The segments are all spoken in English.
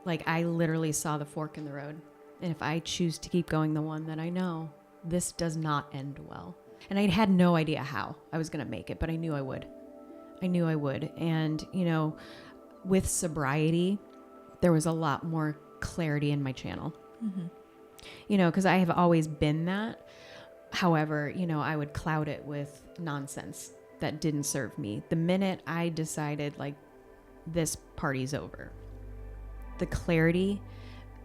Like, I literally saw the fork in the road. And if I choose to keep going the one that I know, this does not end well. And I had no idea how I was going to make it, but I knew I would. And, you know, with sobriety, there was a lot more clarity in my channel. Mm-hmm. You know, because I have always been that. However, you know, I would cloud it with nonsense that didn't serve me. The minute I decided, like, this party's over, the clarity,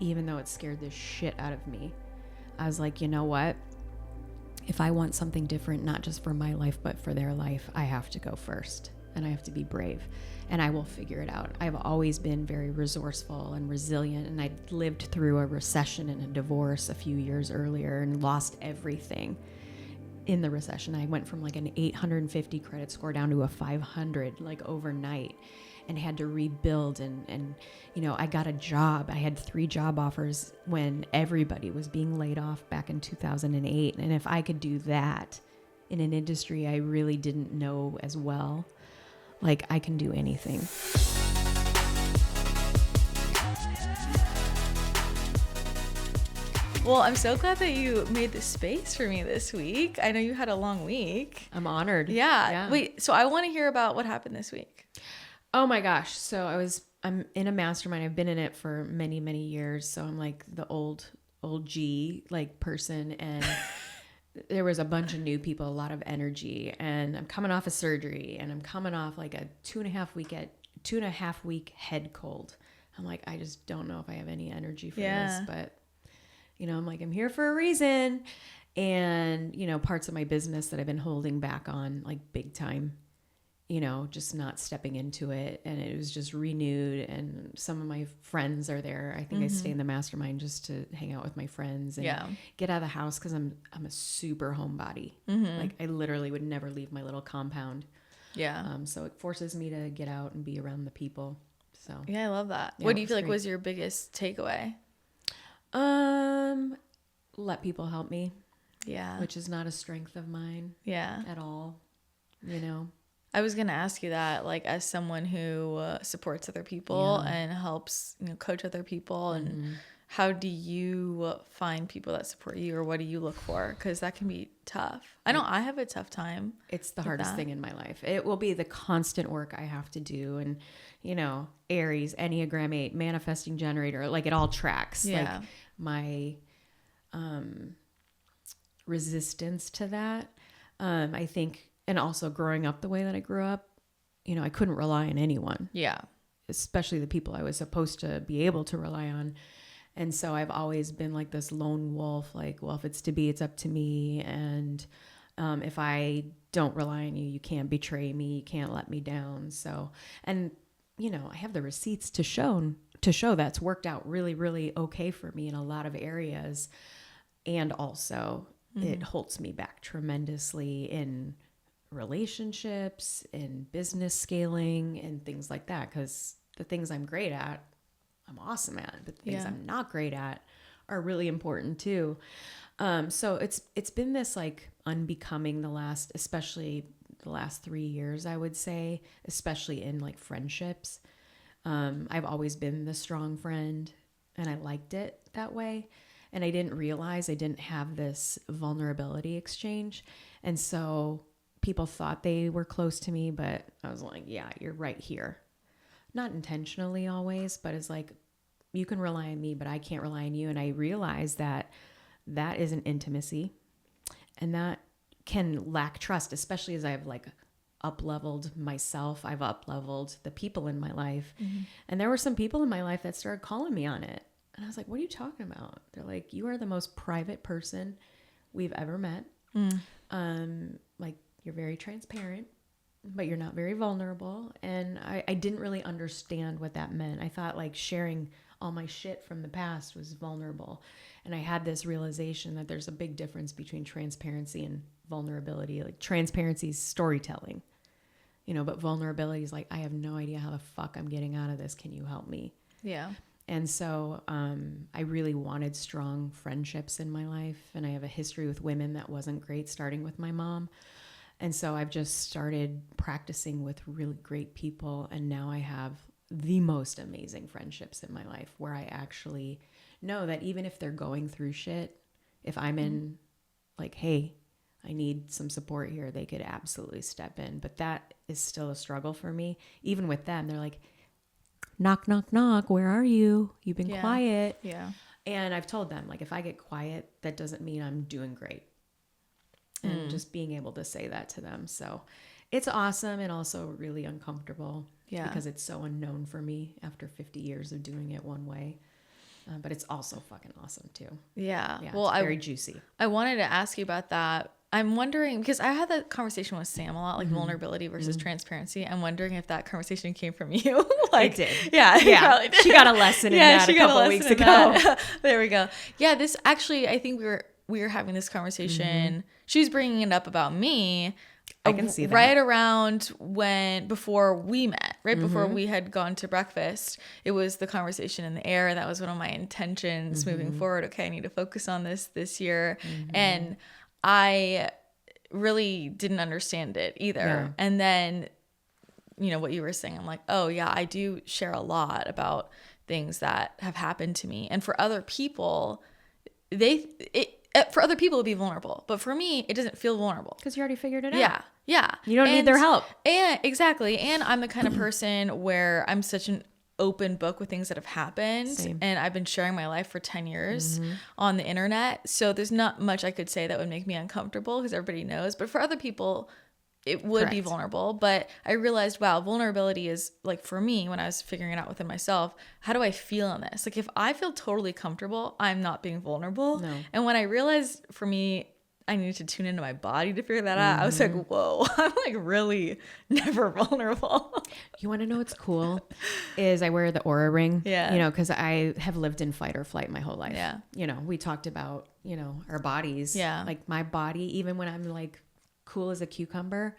even though it scared the shit out of me, I was like, you know what? If I want something different, not just for my life, but for their life, I have to go first. And I have to be brave. And I will figure it out. I've always been very resourceful and resilient. And I lived through a recession and a divorce a few years earlier and lost everything in the recession. I went from like an 850 credit score down to a 500, like overnight, and had to rebuild. And you know, I got a job. I had 3 job offers when everybody was being laid off back in 2008. And if I could do that in an industry I really didn't know as well, like, I can do anything. Well, I'm so glad that you made the space for me this week. I know you had a long week. I'm honored. Yeah. Wait, so I want to hear about what happened this week. Oh my gosh. So I'm in a mastermind. I've been in it for many, many years. So I'm like the old G like person. And there was a bunch of new people, a lot of energy, and I'm coming off a surgery, and I'm coming off like a 2.5 week head cold. I'm like, I just don't know if I have any energy for this, but you know, I'm like, I'm here for a reason. And, you know, parts of my business that I've been holding back on, like, big time, you know, just not stepping into it. And it was just renewed. And some of my friends are there. I think I stay in the mastermind just to hang out with my friends and get out of the house, because I'm a super homebody. Like, I literally would never leave my little compound. So it forces me to get out and be around the people. So yeah, I love that. What do you feel like was your biggest takeaway? Let people help me. Yeah. Which is not a strength of mine. Yeah. At all. You know? I was going to ask you that, like, as someone who supports other people and helps, you know, coach other people, and how do you find people that support you, or what do you look for? Because that can be tough. I know I have a tough time. It's the hardest thing in my life. It will be the constant work I have to do. And, you know, Aries, Enneagram 8, manifesting generator, like, it all tracks. Yeah. Like, my resistance to that, I think. And also growing up the way that I grew up, you know, I couldn't rely on anyone. Yeah. Especially the people I was supposed to be able to rely on. And so I've always been like this lone wolf, like, well, if it's to be, it's up to me. And if I don't rely on you, you can't betray me. You can't let me down. So, and, you know, I have the receipts to show that's worked out really, really okay for me in a lot of areas. And also it holds me back tremendously in relationships, in business scaling, and things like that. Because the things I'm great at, I'm awesome at, but the things I'm not great at are really important too. So it's been this like unbecoming especially the last 3 years, I would say, especially in like friendships. I've always been the strong friend, and I liked it that way. And I didn't realize I didn't have this vulnerability exchange. And so people thought they were close to me, but I was like, yeah, you're right here. Not intentionally always, but it's like, you can rely on me, but I can't rely on you. And I realized that that is an intimacy, and that can lack trust, especially as I've like up-leveled myself. I've up-leveled the people in my life. And there were some people in my life that started calling me on it. And I was like, what are you talking about? They're like, you are the most private person we've ever met. Like, you're very transparent, but you're not very vulnerable. And I didn't really understand what that meant. I thought like sharing all my shit from the past was vulnerable. And I had this realization that there's a big difference between transparency and vulnerability. Like, transparency is storytelling, you know, but vulnerability is like, I have no idea how the fuck I'm getting out of this. Can you help me? Yeah. And so I really wanted strong friendships in my life. And I have a history with women that wasn't great, starting with my mom. And so I've just started practicing with really great people. And now I have the most amazing friendships in my life where I actually know that even if they're going through shit, if I'm in like, hey, I need some support here, they could absolutely step in. But that is still a struggle for me. Even with them, they're like, knock, knock, knock. Where are you? You've been quiet. Yeah. And I've told them, like, if I get quiet, that doesn't mean I'm doing great. And just being able to say that to them. So it's awesome and also really uncomfortable. Yeah. Because it's so unknown for me after 50 years of doing it one way. But it's also fucking awesome too. Yeah. Well, it's very juicy. I wanted to ask you about that. I'm wondering, because I had that conversation with Sam a lot, like vulnerability versus transparency. I'm wondering if that conversation came from you. Like, it did. Yeah. Yeah. She got a lesson in that a couple weeks ago. There we go. Yeah. This actually, I think we were having this conversation. She was bringing it up about me. I can see that. Right around before we met, right before we had gone to breakfast, it was the conversation in the air. That was one of my intentions moving forward. Okay, I need to focus on this year. And I really didn't understand it either. Yeah. And then, you know, what you were saying, I'm like, oh yeah, I do share a lot about things that have happened to me. And for other people, for other people it'd be vulnerable, but for me it doesn't feel vulnerable because you already figured it out. Yeah, you don't need their help. And exactly. And I'm the kind of person where I'm such an open book with things that have happened. Same. And I've been sharing my life for 10 years on the internet, so there's not much I could say that would make me uncomfortable because everybody knows. But for other people it would be vulnerable. But I realized, wow, vulnerability is like, for me, when I was figuring it out within myself, how do I feel in this? Like, if I feel totally comfortable, I'm not being vulnerable. No. And when I realized, for me, I needed to tune into my body to figure that out, I was like, whoa, I'm like really never vulnerable. You want to know what's cool? Is I wear the Aura ring. Yeah. You know, because I have lived in fight or flight my whole life. Yeah. You know, we talked about, you know, our bodies. Yeah. Like my body, even when I'm like cool as a cucumber,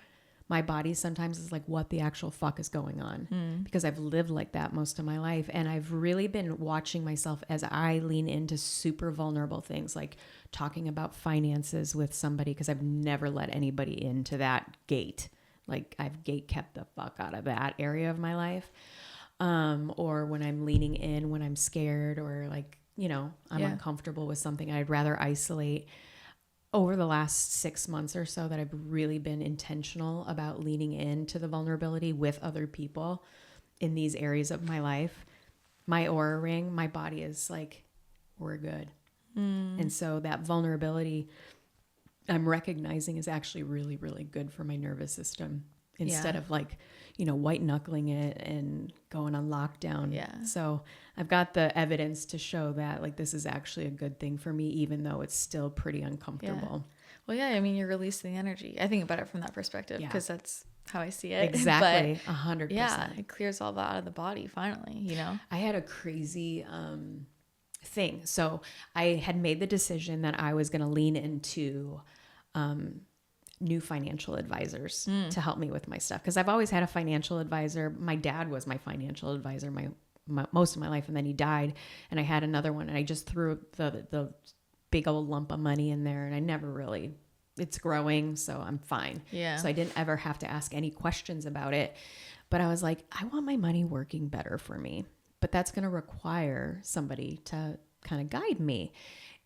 my body sometimes is like, what the actual fuck is going on? Because I've lived like that most of my life. And I've really been watching myself as I lean into super vulnerable things, like talking about finances with somebody, because I've never let anybody into that gate. Like, I've gate kept the fuck out of that area of my life. Or when I'm leaning in, when I'm scared, or like, you know, I'm uncomfortable with something, I'd rather isolate. Over the last 6 months or so that I've really been intentional about leaning into the vulnerability with other people in these areas of my life. My Aura ring, my body is like, we're good. And so that vulnerability I'm recognizing is actually really, really good for my nervous system instead of like, you know, white knuckling it and going on lockdown. Yeah. So I've got the evidence to show that like this is actually a good thing for me, even though it's still pretty uncomfortable. Yeah. Well, yeah, I mean, you're releasing energy. I think about it from that perspective because that's how I see it. Exactly. 100%. Yeah, it clears all that out of the body finally, you know? I had a crazy thing. So I had made the decision that I was going to lean into new financial advisors to help me with my stuff. Because I've always had a financial advisor. My dad was my financial advisor my most of my life, and then he died. And I had another one, and I just threw the big old lump of money in there, and I never really, it's growing, so I'm fine. Yeah. So I didn't ever have to ask any questions about it. But I was like, I want my money working better for me. But that's going to require somebody to kind of guide me.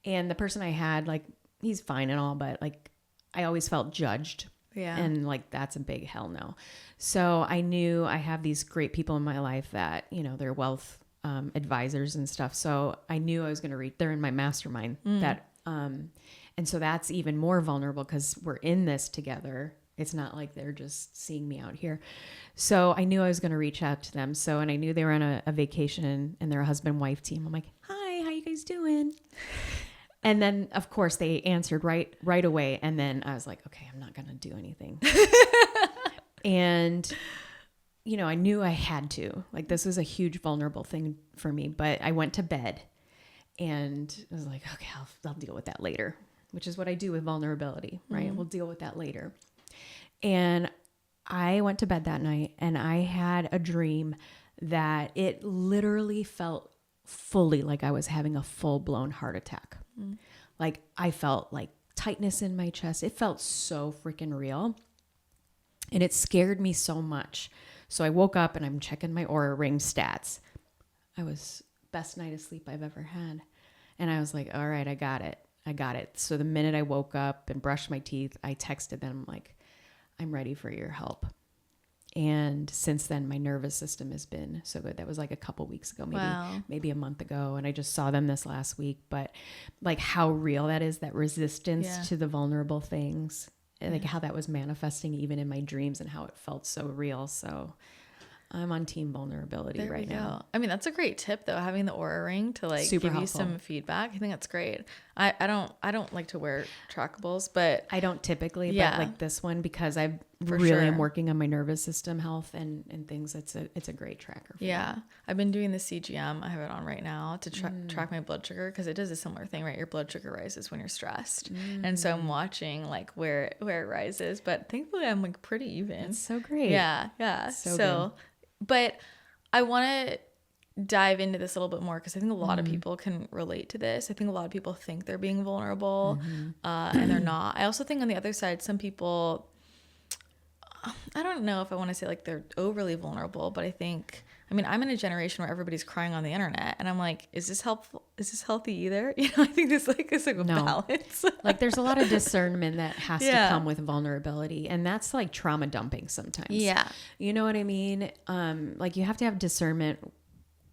And the person I had, like, he's fine and all, but like, I always felt judged. Yeah. And like, that's a big hell no. So I knew I have these great people in my life that, you know, they're wealth advisors and stuff. So I knew I was going to reach, they're in my mastermind that, and so that's even more vulnerable because we're in this together. It's not like they're just seeing me out here. So I knew I was going to reach out to them. So, and I knew they were on a vacation and they're a husband-wife team. I'm like, hi, how you guys doing? And then, of course, they answered right away. And then I was like, okay, I'm not going to do anything. And, you know, I knew I had to. Like, this was a huge vulnerable thing for me. But I went to bed and I was like, okay, I'll deal with that later, which is what I do with vulnerability, right? Mm-hmm. We'll deal with that later. And I went to bed that night and I had a dream that it literally felt fully like I was having a full-blown heart attack. Like I felt like tightness in my chest. It felt so freaking real. And it scared me so much. So I woke up and I'm checking my Aura Ring stats. I was best night of sleep I've ever had. And I was like, all right, I got it. So the minute I woke up and brushed my teeth, I texted them like, I'm ready for your help. And since then, my nervous system has been so good. That was like a couple weeks ago, maybe a month ago. And I just saw them this last week. But like how real that is, that resistance to the vulnerable things, and like how that was manifesting even in my dreams and how it felt so real. So I'm on team vulnerability right now. I mean, that's a great tip though, having the Aura Ring to like give you some feedback. I think that's great. I don't like to wear trackables, but I don't typically, but like this one, because I really am working on my nervous system health and things. It's a great tracker. For me. I've been doing the CGM. I have it on right now to track my blood sugar, because it does a similar thing, right? Your blood sugar rises when you're stressed. And so I'm watching like where it rises, but thankfully I'm like pretty even. It's so great. Yeah. So but I want to dive into this a little bit more, because I think a lot of people can relate to this. I think a lot of people think they're being vulnerable and they're not. I also think on the other side, some people, I don't know if I want to say like they're overly vulnerable, but I mean, I'm in a generation where everybody's crying on the internet, and I'm like, is this helpful? Is this healthy either? You know, I think this is like a balance. Like there's a lot of discernment that has to come with vulnerability, and that's like trauma dumping sometimes. Yeah. You know what I mean? Like you have to have discernment,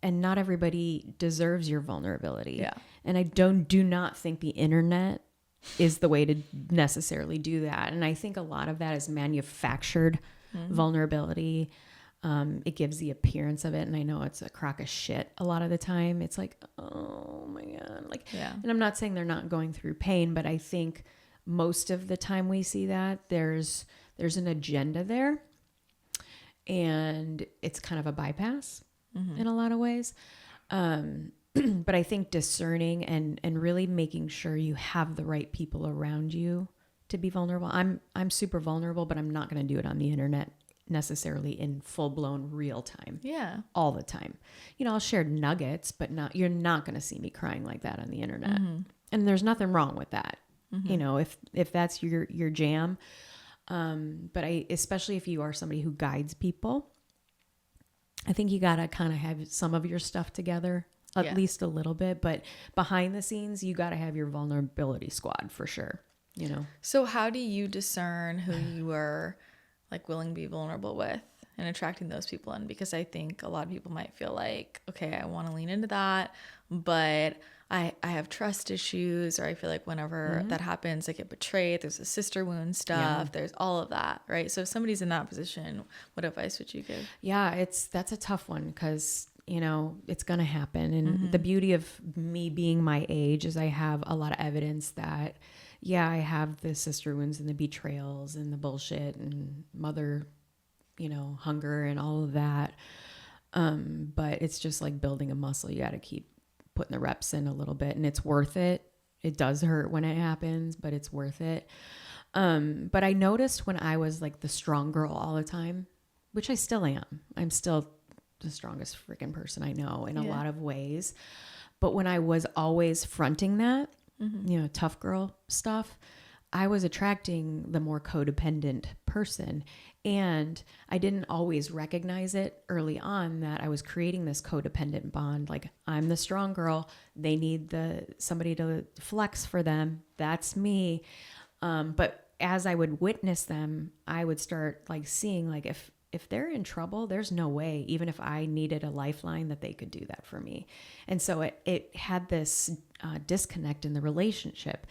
and not everybody deserves your vulnerability. Yeah. And I do not think the internet is the way to necessarily do that. And I think a lot of that is manufactured vulnerability. It gives the appearance of it. And I know it's a crock of shit a lot of the time. It's like, oh my God. Like, and I'm not saying they're not going through pain, but I think most of the time we see that there's an agenda there, and it's kind of a bypass in a lot of ways. But I think discerning and really making sure you have the right people around you to be vulnerable. I'm super vulnerable, but I'm not going to do it on the internet necessarily in full-blown real time. Yeah. All the time. You know, I'll share nuggets, but you're not going to see me crying like that on the internet. And there's nothing wrong with that. You know, if that's your jam. But especially if you are somebody who guides people, I think you got to kind of have some of your stuff together, at least a little bit, but behind the scenes, you got to have your vulnerability squad for sure. You know? So how do you discern who you are like willing to be vulnerable with and attracting those people in? Because I think a lot of people might feel like, okay, I want to lean into that, but I have trust issues, or I feel like whenever that happens, I get betrayed. There's a sister wound stuff. There's all of that, right? So if somebody's in that position, what advice would you give? Yeah, that's a tough one, because you know, it's going to happen. And the beauty of me being my age is I have a lot of evidence that, I have the sister wounds and the betrayals and the bullshit and mother, you know, hunger and all of that. But it's just like building a muscle. You got to keep putting the reps in a little bit, and it's worth it. It does hurt when it happens, but it's worth it. But I noticed when I was like the strong girl all the time, which I still am. I'm still the strongest freaking person I know in a lot of ways. But when I was always fronting that, you know, tough girl stuff, I was attracting the more codependent person. And I didn't always recognize it early on that I was creating this codependent bond. Like, I'm the strong girl. They need somebody to flex for them. That's me. But as I would witness them, I would start like seeing like if they're in trouble, there's no way, even if I needed a lifeline, that they could do that for me. And so it had this disconnect in the relationship.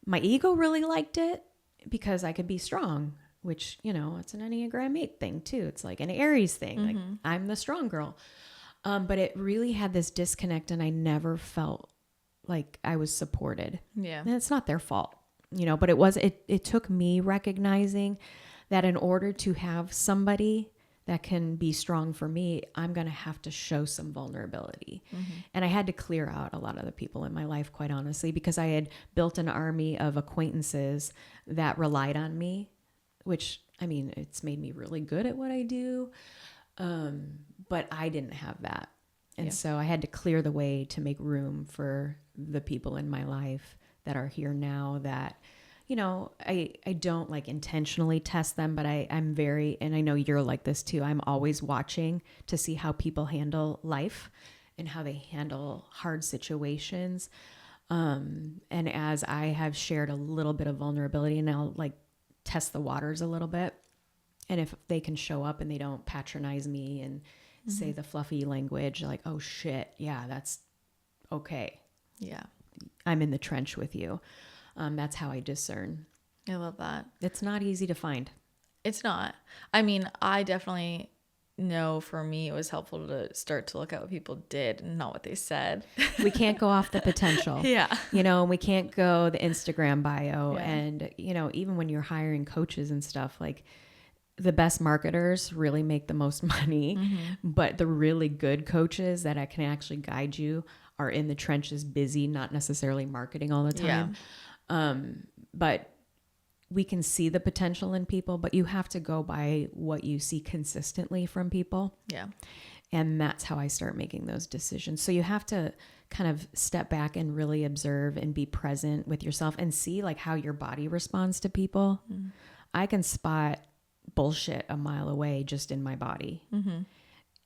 My ego really liked it because I could be strong, which, you know, it's an Enneagram 8 thing too. It's like an Aries thing. Like, I'm the strong girl. But it really had this disconnect, and I never felt like I was supported. Yeah. And it's not their fault, you know, but it took me recognizing that in order to have somebody that can be strong for me, I'm going to have to show some vulnerability. And I had to clear out a lot of the people in my life, quite honestly, because I had built an army of acquaintances that relied on me, which, I mean, it's made me really good at what I do. But I didn't have that. And so I had to clear the way to make room for the people in my life that are here now that, I don't like intentionally test them, but I'm very, and I know you're like this too. I'm always watching to see how people handle life and how they handle hard situations. And as I have shared a little bit of vulnerability, and I'll like test the waters a little bit. And if they can show up and they don't patronize me and say the fluffy language, like, oh shit, yeah, that's okay. Yeah. I'm in the trench with you. That's how I discern. I love that. It's not easy to find. It's not. I mean, I definitely know for me, it was helpful to start to look at what people did and not what they said. We can't go off the potential. Yeah. We can't go the Instagram bio. Yeah. And, even when you're hiring coaches and stuff, like the best marketers really make the most money, but the really good coaches that can actually guide you are in the trenches, busy, not necessarily marketing all the time. Yeah. But we can see the potential in people, but you have to go by what you see consistently from people. Yeah. And that's how I start making those decisions. So you have to kind of step back and really observe and be present with yourself and see like how your body responds to people. I can spot bullshit a mile away just in my body.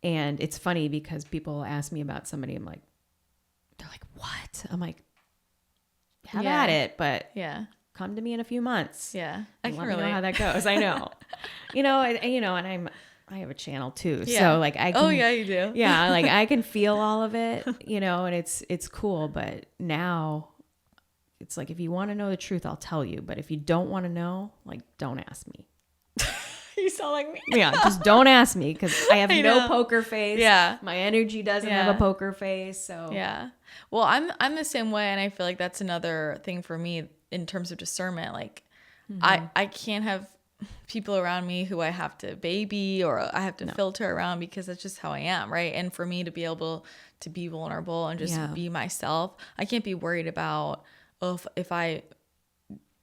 And it's funny because people ask me about somebody, they're like, what? I'm like, have at it, but come to me in a few months. Yeah. I can really know how that goes. I know. And I have a channel too. Yeah. So like I can, oh yeah, you do. Yeah. Like I can feel all of it, and it's cool. But now it's like, if you want to know the truth, I'll tell you. But if you don't want to know, like, don't ask me. You sound like me. Yeah. Just don't ask me because I have no poker face. Yeah. My energy doesn't have a poker face. So yeah. Well, I'm the same way. And I feel like that's another thing for me in terms of discernment. Like I can't have people around me who I have to baby or I have to filter around because that's just how I am. Right. And for me to be able to be vulnerable and just be myself, I can't be worried about, if I,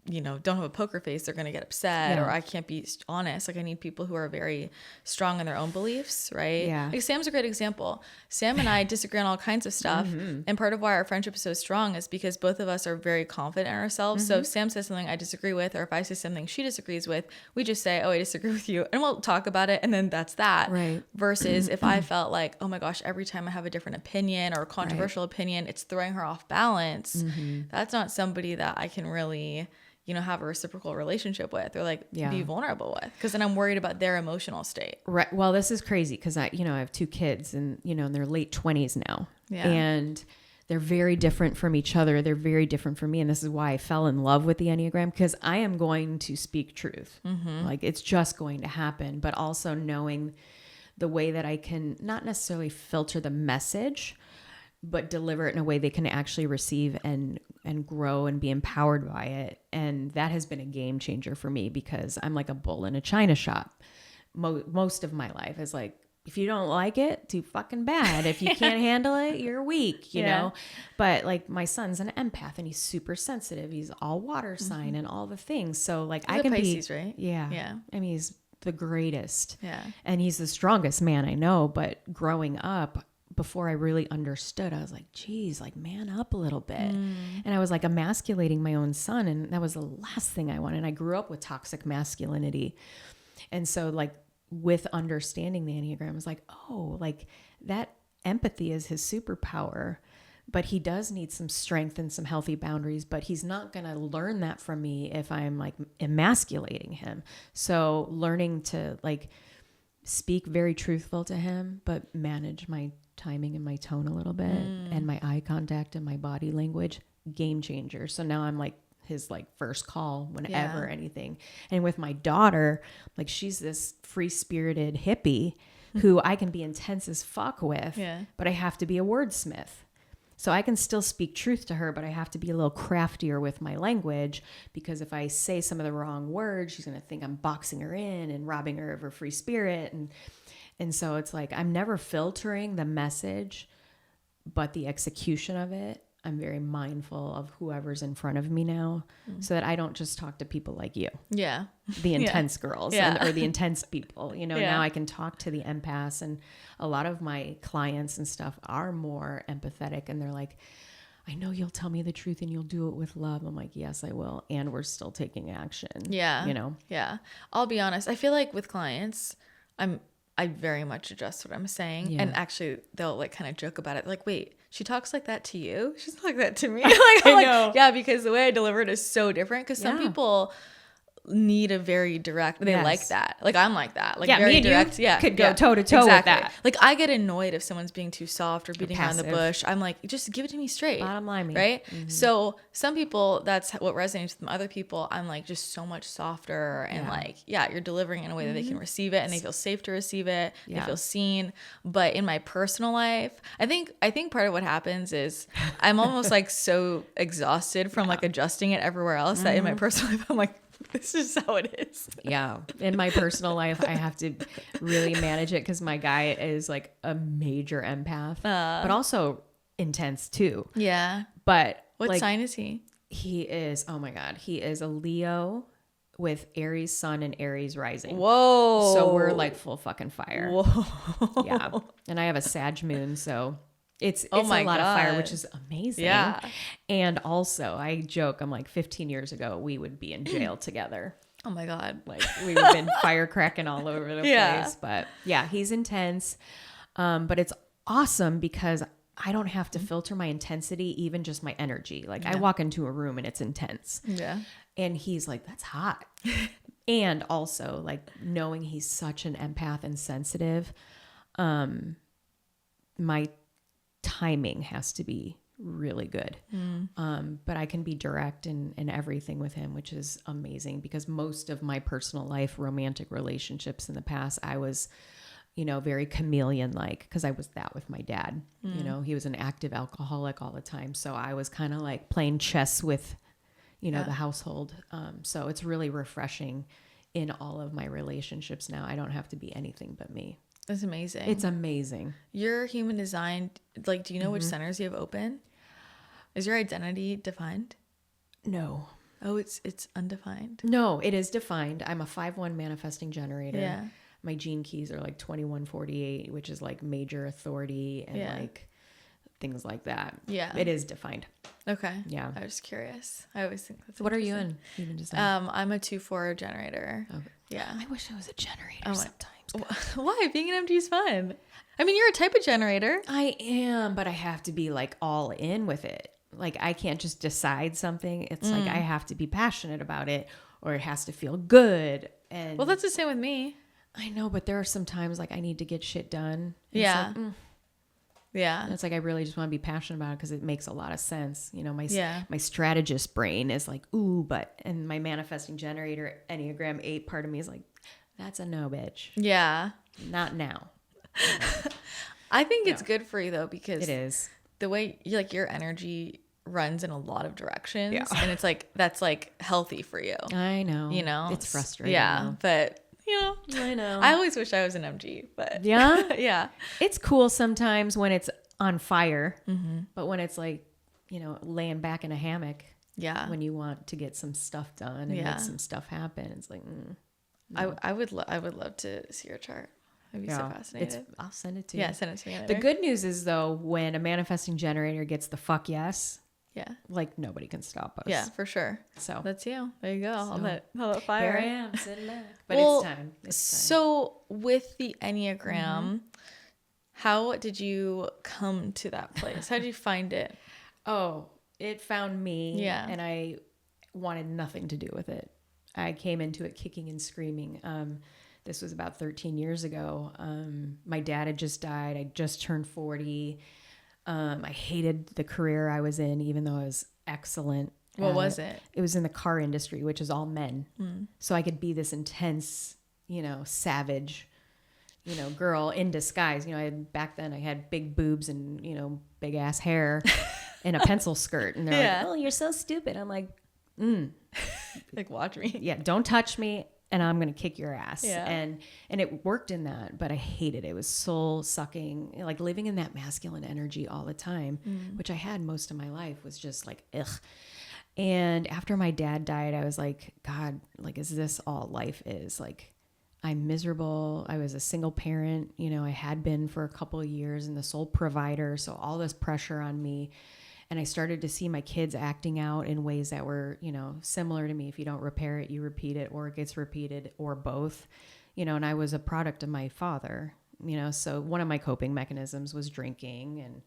don't have a poker face, they're going to get upset or I can't be honest. Like I need people who are very strong in their own beliefs. Right. Yeah. Like Sam's a great example. Sam and I disagree on all kinds of stuff. And part of why our friendship is so strong is because both of us are very confident in ourselves. So if Sam says something I disagree with, or if I say something she disagrees with, we just say, oh, I disagree with you. And we'll talk about it. And then that's that. Right. Versus if I felt like, oh my gosh, every time I have a different opinion or a controversial opinion, it's throwing her off balance. That's not somebody that I can really have a reciprocal relationship with or like be vulnerable with. Cause then I'm worried about their emotional state. Right. Well, this is crazy. Cause I have 2 kids and, in their late 20s now and they're very different from each other. They're very different from me. And this is why I fell in love with the Enneagram. Cause I am going to speak truth. Like it's just going to happen, but also knowing the way that I can not necessarily filter the message, but deliver it in a way they can actually receive and grow and be empowered by it. And that has been a game changer for me because I'm like a bull in a china shop. Most of my life is like, if you don't like it, too fucking bad. If you can't handle it, you're weak, you know? But like my son's an empath and he's super sensitive. He's all water sign and all the things. So like he's I can Pisces, be, right? Yeah. Yeah. I mean, he's the greatest. Yeah. And he's the strongest man I know, but growing up, before I really understood, I was like, geez, like man up a little bit. And I was like emasculating my own son. And that was the last thing I wanted. And I grew up with toxic masculinity. And so like with understanding the Enneagram, I was like, oh, like that empathy is his superpower, but he does need some strength and some healthy boundaries, but he's not going to learn that from me if I'm like emasculating him. So learning to like speak very truthful to him, but manage my timing and my tone a little bit and my eye contact and my body language, game changer. So now I'm like his like first call whenever anything. And with my daughter, like she's this free-spirited hippie who I can be intense as fuck with, but I have to be a wordsmith. So I can still speak truth to her, but I have to be a little craftier with my language because if I say some of the wrong words, she's going to think I'm boxing her in and robbing her of her free spirit. And so it's like, I'm never filtering the message, but the execution of it, I'm very mindful of whoever's in front of me now so that I don't just talk to people like you. Yeah. The intense girls or the intense people, now I can talk to the empaths, and a lot of my clients and stuff are more empathetic and they're like, I know you'll tell me the truth and you'll do it with love. I'm like, yes, I will. And we're still taking action. Yeah. You know? Yeah. I'll be honest. I feel like with clients, I very much adjust what I'm saying. Yeah. And actually they'll like kind of joke about it. Like, wait, she talks like that to you? She's not like that to me. I know. Yeah, because the way I deliver it is so different. Because some people need a very direct, they like that. Like I'm like that. Like very direct. Yeah. Could go toe to toe with that. Like I get annoyed if someone's being too soft or beating around the bush. I'm like, just give it to me straight. Bottom line, right? Mm-hmm. So some people, that's what resonates with them. Other people, I'm like just so much softer and like, you're delivering in a way that they can receive it and they feel safe to receive it. They feel seen. But in my personal life, I think part of what happens is I'm almost like so exhausted from like adjusting it everywhere else that in my personal life, I'm like, this is how it is. Yeah. In my personal life, I have to really manage it because my guy is like a major empath, but also intense too. Yeah. But what sign is he? He is, oh my God, he is a Leo with Aries sun and Aries rising. Whoa. So we're like full fucking fire. Whoa. Yeah. And I have a Sag moon, so it's a lot of fire, which is amazing. Yeah. And also, I joke, I'm like 15 years ago, we would be in jail together. Oh my God. Like we would have been firecracking all over the place. But yeah, he's intense. But it's awesome because I don't have to filter my intensity, even just my energy. Like I walk into a room and it's intense. Yeah. And he's like, that's hot. And also like knowing he's such an empath and sensitive, my timing has to be really good. But I can be direct in everything with him, which is amazing because most of my personal life, romantic relationships in the past, I was, very chameleon-like because I was that with my dad. He was an active alcoholic all the time. So I was kind of like playing chess with, the household. So it's really refreshing in all of my relationships now. I don't have to be anything but me. That's amazing. It's amazing. Your human design, like, do you know which centers you have open? Is your identity defined? No. Oh, it's undefined. No, it is defined. I'm a 5-1 manifesting generator. Yeah. My gene keys are like 2148, which is like major authority and like things like that. Yeah. It is defined. Okay. Yeah. I was curious. I always think that's What are you in? Human design? I'm a 2-4 generator. Okay. Yeah. I wish I was a generator sometimes. Why? Being an MG is fun. I mean, you're a type of generator. I am, but I have to be like all in with it. Like I can't just decide something. It's like I have to be passionate about it or it has to feel good. And well, that's the same with me. I know, but there are some times like I need to get shit done. Yeah. It's like, yeah. And it's like I really just want to be passionate about it because it makes a lot of sense. My strategist brain is like, ooh, but, and my manifesting generator, Enneagram 8 part of me is like, that's a no, bitch. Yeah. Not now. I think it's good for you though, because it is the way your energy runs in a lot of directions. Yeah. And it's like, that's like healthy for you. I know. It's frustrating. Yeah. Though. But I know. I always wish I was an MG, but yeah. Yeah. It's cool sometimes when it's on fire, but when it's like, laying back in a hammock, when you want to get some stuff done and make some stuff happen, it's like, no. I would love to see your chart. I'd be so fascinated. I'll send it to you. Yeah, send it to me. The good news is though, when a manifesting generator gets the fuck yes, like nobody can stop us. Yeah, for sure. So that's you. There you go. All that fire. Here I am sitting back. But it's time. So with the Enneagram, how did you come to that place? How did you find it? Oh, it found me. Yeah. And I wanted nothing to do with it. I came into it kicking and screaming. This was about 13 years ago. My dad had just died. I just turned 40. I hated the career I was in, even though I was excellent. What was it? It was in the car industry, which is all men. So I could be this intense, savage, girl in disguise. Back then I had big boobs and, big ass hair and a pencil skirt. And they're like, oh, you're so stupid. I'm like, like, watch me. Yeah. Don't touch me. And I'm going to kick your ass. Yeah. And it worked in that, but I hated it. It was soul sucking, like living in that masculine energy all the time, which I had most of my life was just like, ugh. And after my dad died, I was like, God, like, is this all life is? Like, I'm miserable. I was a single parent, I had been for a couple of years and the sole provider. So all this pressure on me. And I started to see my kids acting out in ways that were, you know, similar to me. If you don't repair it, you repeat it, or it gets repeated, or both, you know, and I was a product of my father, you know, so one of my coping mechanisms was drinking and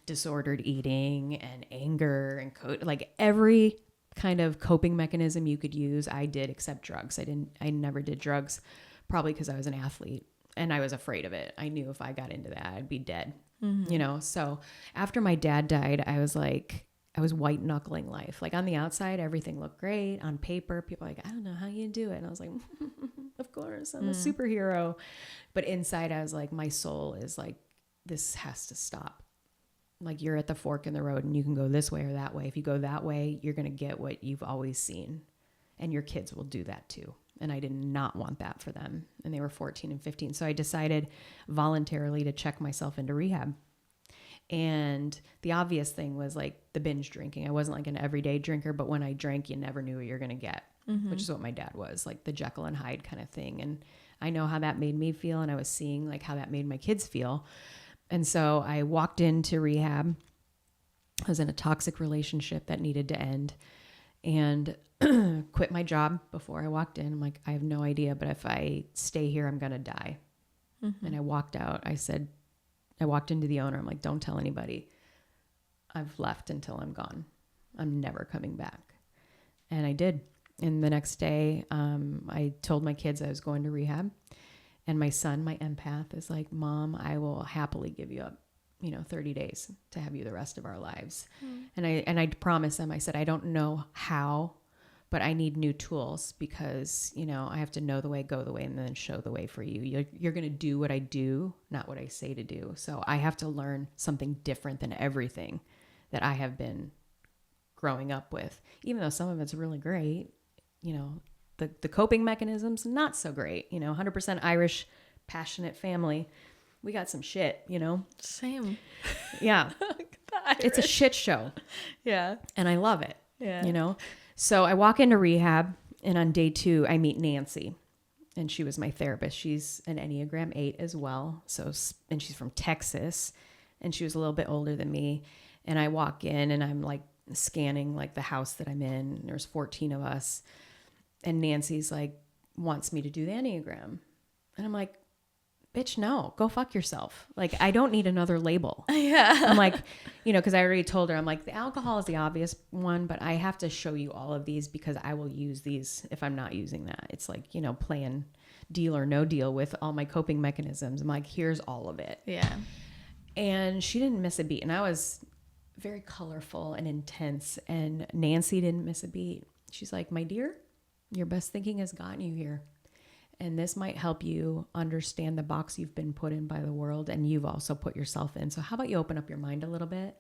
disordered eating and anger and like every kind of coping mechanism you could use, I did, except drugs. I never did drugs, probably because I was an athlete and I was afraid of it. I knew if I got into that, I'd be dead, you know? So after my dad died, I was white knuckling life. Like on the outside, everything looked great. On paper, people were like, I don't know how you do it. And I was like, of course, I'm a superhero. But inside, I was like, my soul is like, this has to stop. Like you're at the fork in the road and you can go this way or that way. If you go that way, you're going to get what you've always seen. And your kids will do that too. And I did not want that for them. And they were 14 and 15. So I decided voluntarily to check myself into rehab. And the obvious thing was like the binge drinking. I wasn't like an everyday drinker, but when I drank, you never knew what you're going to get, which is what my dad was, like the Jekyll and Hyde kind of thing. And I know how that made me feel. And I was seeing like how that made my kids feel. And so I walked into rehab. I was in a toxic relationship that needed to end and quit my job before I walked in. I'm like, I have no idea, but if I stay here, I'm going to die. And I walked out. I walked into the owner. I'm like, don't tell anybody. I've left until I'm gone. I'm never coming back. And I did. And the next day, I told my kids I was going to rehab. And my son, my empath, is like, Mom, I will happily give you up, 30 days to have you the rest of our lives. And I promised them, I said, I don't know how, but I need new tools because, I have to know the way, go the way, and then show the way for you. You're going to do what I do, not what I say to do. So I have to learn something different than everything that I have been growing up with, even though some of it's really great, the coping mechanisms, not so great, 100% Irish, passionate family. We got some shit, Same. Yeah. It's a shit show. Yeah. And I love it. Yeah. So I walk into rehab and on day 2, I meet Nancy and she was my therapist. She's an Enneagram 8 as well. And she's from Texas and she was a little bit older than me. And I walk in and I'm like scanning like the house that I'm in. There's 14 of us. And Nancy's like, wants me to do the Enneagram. And I'm like, bitch, no, go fuck yourself. Like, I don't need another label. Yeah. I'm like, because I already told her, I'm like, the alcohol is the obvious one, but I have to show you all of these because I will use these if I'm not using that. It's like, playing deal or no deal with all my coping mechanisms. I'm like, here's all of it. Yeah. And she didn't miss a beat. And I was very colorful and intense. And Nancy didn't miss a beat. She's like, my dear, your best thinking has gotten you here. And this might help you understand the box you've been put in by the world and you've also put yourself in. So how about you open up your mind a little bit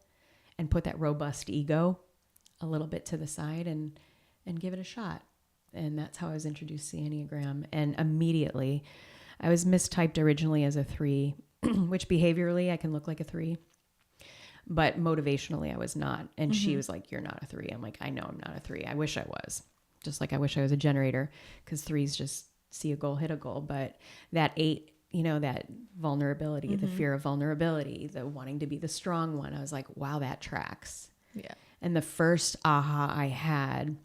and put that robust ego a little bit to the side and give it a shot. And that's how I was introduced to the Enneagram. And immediately, I was mistyped originally as a 3, which behaviorally I can look like a 3. But motivationally, I was not. And she was like, you're not a 3. I'm like, I know I'm not a 3. I wish I was. Just like I wish I was a generator because 3s just see a goal, hit a goal. But that 8, that vulnerability, the fear of vulnerability, the wanting to be the strong one, I was like, wow, that tracks. Yeah. And the first aha I had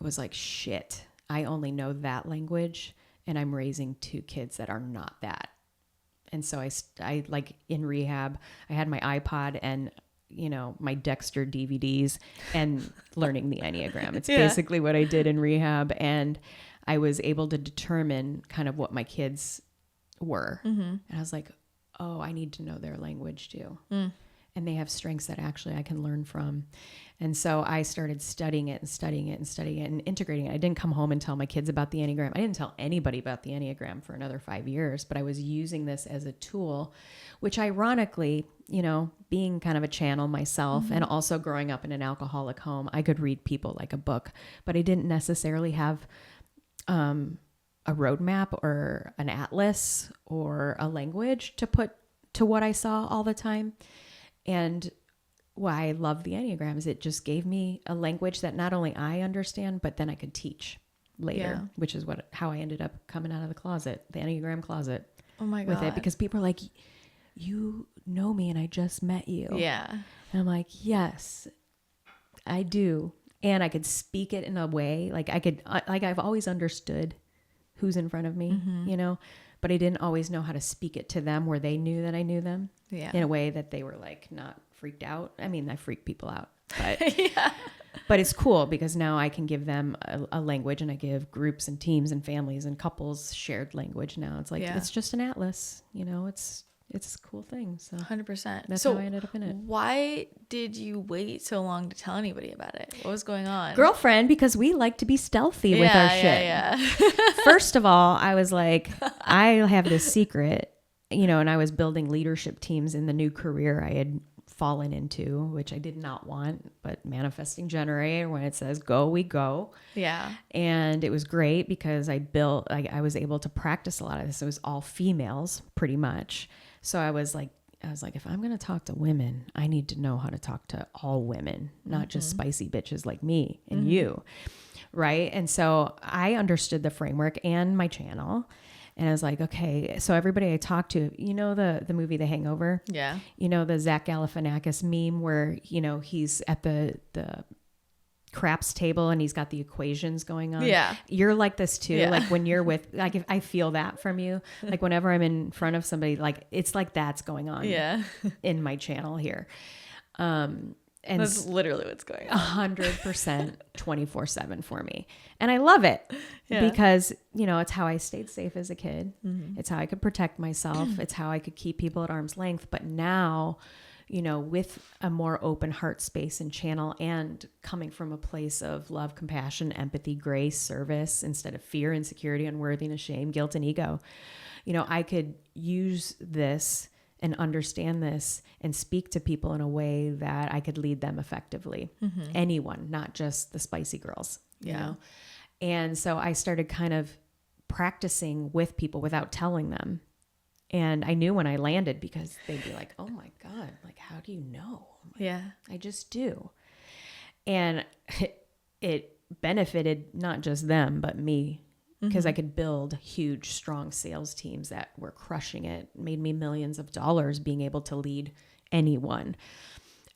was like, shit, I only know that language and I'm raising 2 kids that are not that. And so I like in rehab, I had my iPod and my Dexter DVDs and learning the Enneagram. It's basically what I did in rehab. And I was able to determine kind of what my kids were. And I was like, oh, I need to know their language too. And they have strengths that actually I can learn from. And so I started studying it and integrating it. I didn't come home and tell my kids about the Enneagram. I didn't tell anybody about the Enneagram for another 5 years, but I was using this as a tool, which ironically, being kind of a channel myself and also growing up in an alcoholic home, I could read people like a book, but I didn't necessarily have a roadmap or an atlas or a language to put to what I saw all the time. And why I love the Enneagram is it just gave me a language that not only I understand, but then I could teach later, which is how I ended up coming out of the closet, the Enneagram closet. Oh my God. With it, because people are like, you know me and I just met you. Yeah. And I'm like, yes. I do. And I could speak it in a way, like I've always understood who's in front of me, you know, but I didn't always know how to speak it to them where they knew that I knew them in a way that they were like not freaked out. I mean, I freak people out, but but it's cool because now I can give them a language, and I give groups and teams and families and couples shared language. Now it's like, it's just an atlas, you know, it's a cool thing. So 100%. That's how I ended up in it. Why did you wait so long to tell anybody about it? What was going on? Girlfriend, because we like to be stealthy with our shit. Yeah. First of all, I was like, I have this secret, you know, and I was building leadership teams in the new career I had fallen into, which I did not want, but manifesting generator, when it says go, we go. Yeah. And it was great because I was able to practice a lot of this. It was all females pretty much. So I was like, if I'm going to talk to women, I need to know how to talk to all women, not just spicy bitches like me and you. Right. And so I understood the framework and my channel. And I was like, okay, so everybody I talked to, you know, the movie The Hangover? Yeah. You know, the Zach Galifianakis meme where, you know, he's at the craps table and he's got the equations going on. Yeah. You're like this too. Yeah. Like when you're with, like, if I feel that from you, like whenever I'm in front of somebody, like it's like that's going on in my channel here. And that's literally what's going on. 100% 24/7 for me. And I love it because, you know, it's how I stayed safe as a kid. It's how I could protect myself. It's how I could keep people at arm's length. But now, you know, with a more open heart space and channel, and coming from a place of love, compassion, empathy, grace, service, instead of fear, insecurity, unworthiness, shame, guilt, and ego, you know, I could use this and understand this and speak to people in a way that I could lead them effectively. Anyone, not just the spicy girls, you know? And so I started kind of practicing with people without telling them. And I knew when I landed because they'd be like, oh my God, like, how do you know? Like, I just do. And it benefited not just them, but me, because I could build huge, strong sales teams that were crushing it, made me millions of dollars being able to lead anyone.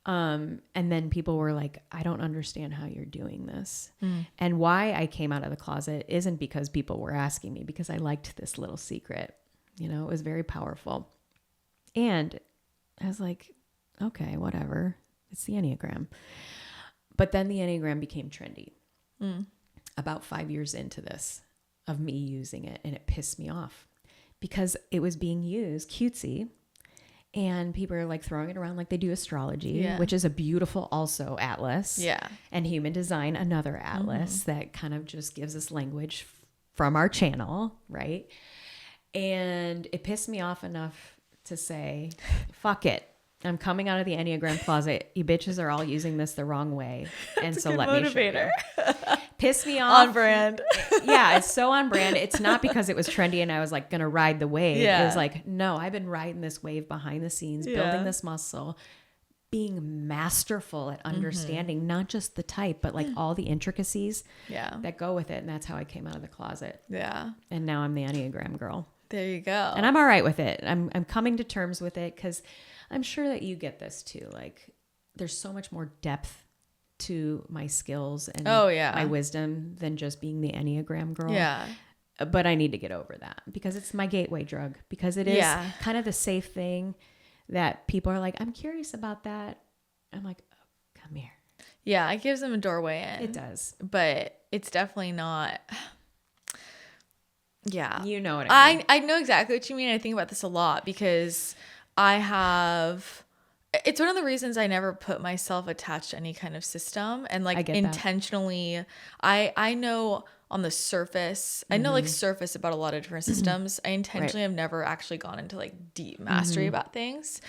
And then people were like, I don't understand how you're doing this. And why I came out of the closet isn't because people were asking me, because I liked this little secret. You know, it was very powerful. And I was like, okay, whatever. It's the Enneagram. But then the Enneagram became trendy about 5 years into this of me using it. And it pissed me off because it was being used cutesy. And people are like throwing it around like they do astrology, which is a beautiful also atlas. And human design, another atlas that kind of just gives us language from our channel, right? And it pissed me off enough to say, fuck it. I'm coming out of the Enneagram closet. You bitches are all using this the wrong way. And so let me show you. Pissed me off. On brand. Yeah, it's so on brand. It's not because it was trendy and I was like going to ride the wave. It was like, no, I've been riding this wave behind the scenes, building this muscle, being masterful at understanding not just the type, but like all the intricacies that go with it. And that's how I came out of the closet. And now I'm the Enneagram girl. There you go. And I'm all right with it. I'm coming to terms with it because I'm sure that you get this too. Like there's so much more depth to my skills and my wisdom than just being the Enneagram girl. But I need to get over that because it's my gateway drug, because it is kind of the safe thing that people are like, I'm curious about that. I'm like, oh, come here. Yeah, it gives them a doorway in. It does. But it's definitely not... Yeah. You know what I mean. I know exactly what you mean. I think about this a lot because it's one of the reasons I never put myself attached to any kind of system, and like intentionally, I know on the surface, I know like surface about a lot of different systems. I intentionally have never actually gone into like deep mastery about things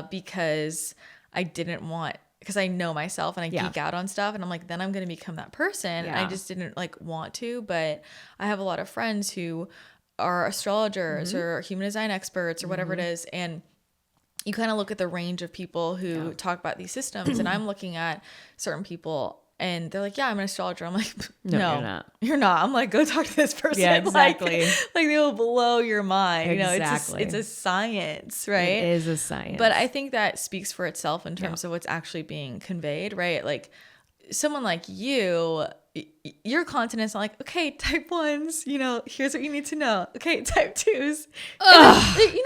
because I didn't want, because I know myself and I geek out on stuff and I'm like, then I'm going to become that person. And I just didn't like want to, but I have a lot of friends who are astrologers or human design experts or whatever it is. And you kind of look at the range of people who talk about these systems, and I'm looking at certain people and they're like, yeah, I'm an astrologer. I'm like, no, you're not. I'm like, go talk to this person. Yeah, exactly. Like they will blow your mind. Exactly. You know, it's a science, right? It is a science. But I think that speaks for itself in terms of what's actually being conveyed, right? Like someone like you, your content is not like, okay, type 1s, here's what you need to know. Okay, type 2s. Then,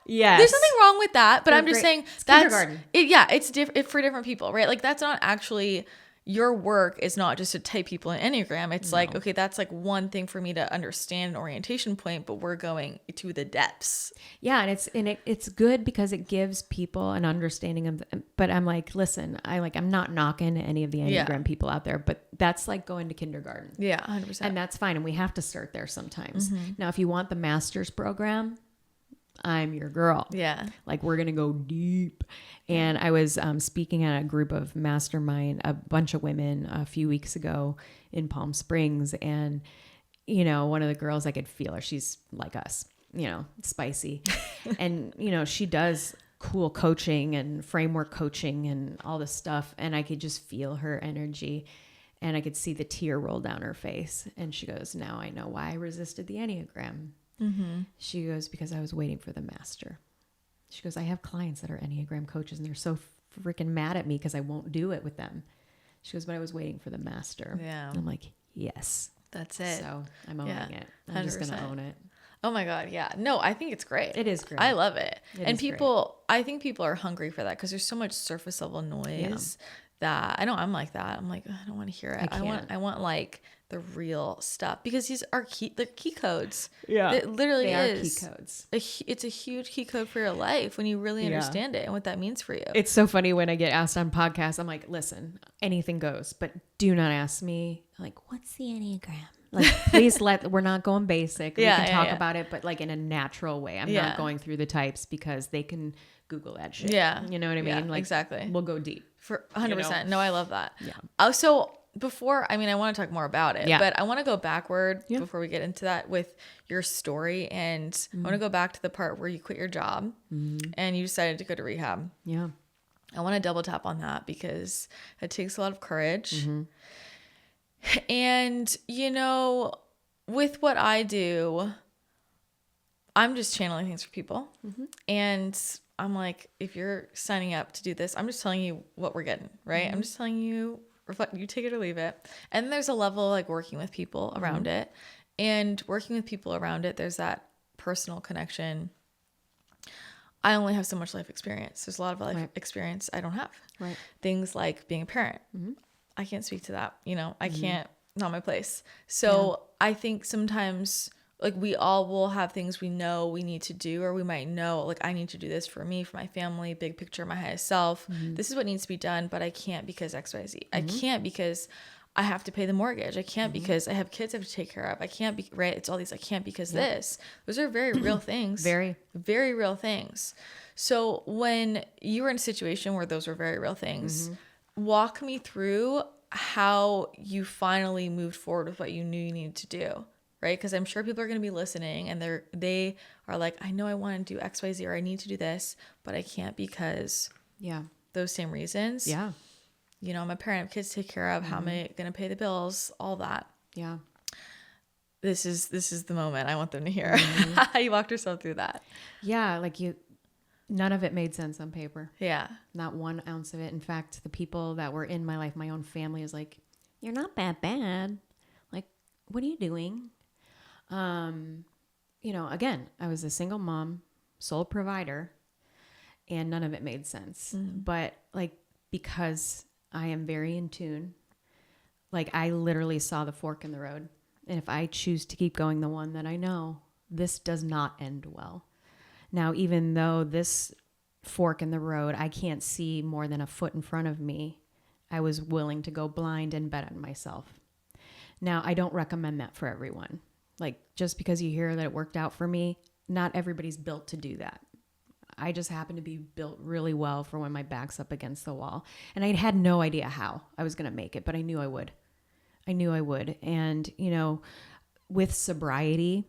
yes, there's nothing wrong with that, but I'm just saying that's it's different for different people, right? Like that's not actually your work is not just to type people in Enneagram. It's like, okay, that's like one thing for me to understand an orientation point, but we're going to the depths. Yeah. And it's good because it gives people an understanding of, but I'm like, listen, I'm not knocking any of the Enneagram people out there, but that's like going to kindergarten. Yeah. 100%. And that's fine. And we have to start there sometimes. Now, if you want the master's program, I'm your girl. Yeah. Like we're going to go deep. And I was speaking at a group of mastermind, a bunch of women a few weeks ago in Palm Springs. And, one of the girls, I could feel her. She's like us, spicy. And, she does cool coaching and framework coaching and all this stuff. And I could just feel her energy. And I could see the tear roll down her face. And she goes, now I know why I resisted the Enneagram. She goes, because I was waiting for the master. She goes, I have clients that are Enneagram coaches and they're so freaking mad at me because I won't do it with them. She goes, but I was waiting for the master. Yeah. I'm like, yes. That's it. So I'm owning it. I'm 100%. Just going to own it. Oh my God. Yeah. No, I think it's great. It is great. I love it. And I think people are hungry for that because there's so much surface level noise that I know I'm like that. I'm like, I don't want to hear it. I want like the real stuff because these are the key codes. Yeah. It literally is. Key codes. It's a huge key code for your life when you really understand it and what that means for you. It's so funny when I get asked on podcasts, I'm like, listen, anything goes, but do not ask me like, what's the Enneagram? Like, please we're not going basic. We can talk about it, but like in a natural way. I'm not going through the types because they can Google that shit. Yeah. You know what I mean? Yeah, like, exactly. We'll go deep. For 100%. No, I love that. Yeah. So before, I want to talk more about it, but I want to go backward before we get into that with your story. And I want to go back to the part where you quit your job and you decided to go to rehab. Yeah. I want to double tap on that because it takes a lot of courage. And, with what I do, I'm just channeling things for people. And I'm like, if you're signing up to do this, I'm just telling you what we're getting, right? I'm just telling you, you take it or leave it. And there's a level like working with people around it. And working with people around it, there's that personal connection. I only have so much life experience. There's a lot of life experience I don't have. Right. Things like being a parent. I can't speak to that. I can't, not my place. So I think sometimes like we all will have things we know we need to do, or we might know like I need to do this for me, for my family, big picture, my highest self. This is what needs to be done, but I can't because XYZ. I can't because I have to pay the mortgage. I can't because I have kids I have to take care of. I can't be, right? It's all these, I can't because this. Those are very real things. Very, very real things. So when you were in a situation where those were very real things, walk me through how you finally moved forward with what you knew you needed to do, right? Because I'm sure people are going to be listening and they are like, I know I want to do XYZ or I need to do this, but I can't because those same reasons. Yeah. I'm a parent, I have kids to take care of. How am I going to pay the bills? All that. Yeah. This is the moment I want them to hear. How you walked yourself through that. Yeah. Like none of it made sense on paper. Yeah. Not 1 ounce of it. In fact, the people that were in my life, my own family is like, you're not that bad. Like, what are you doing? Again, I was a single mom, sole provider, and none of it made sense. But like, because I am very in tune, like I literally saw the fork in the road. And if I choose to keep going the one that I know, this does not end well. Now, even though this fork in the road, I can't see more than a foot in front of me, I was willing to go blind and bet on myself. Now, I don't recommend that for everyone. Like, just because you hear that it worked out for me, not everybody's built to do that. I just happen to be built really well for when my back's up against the wall. And I had no idea how I was going to make it, but I knew I would. And, with sobriety,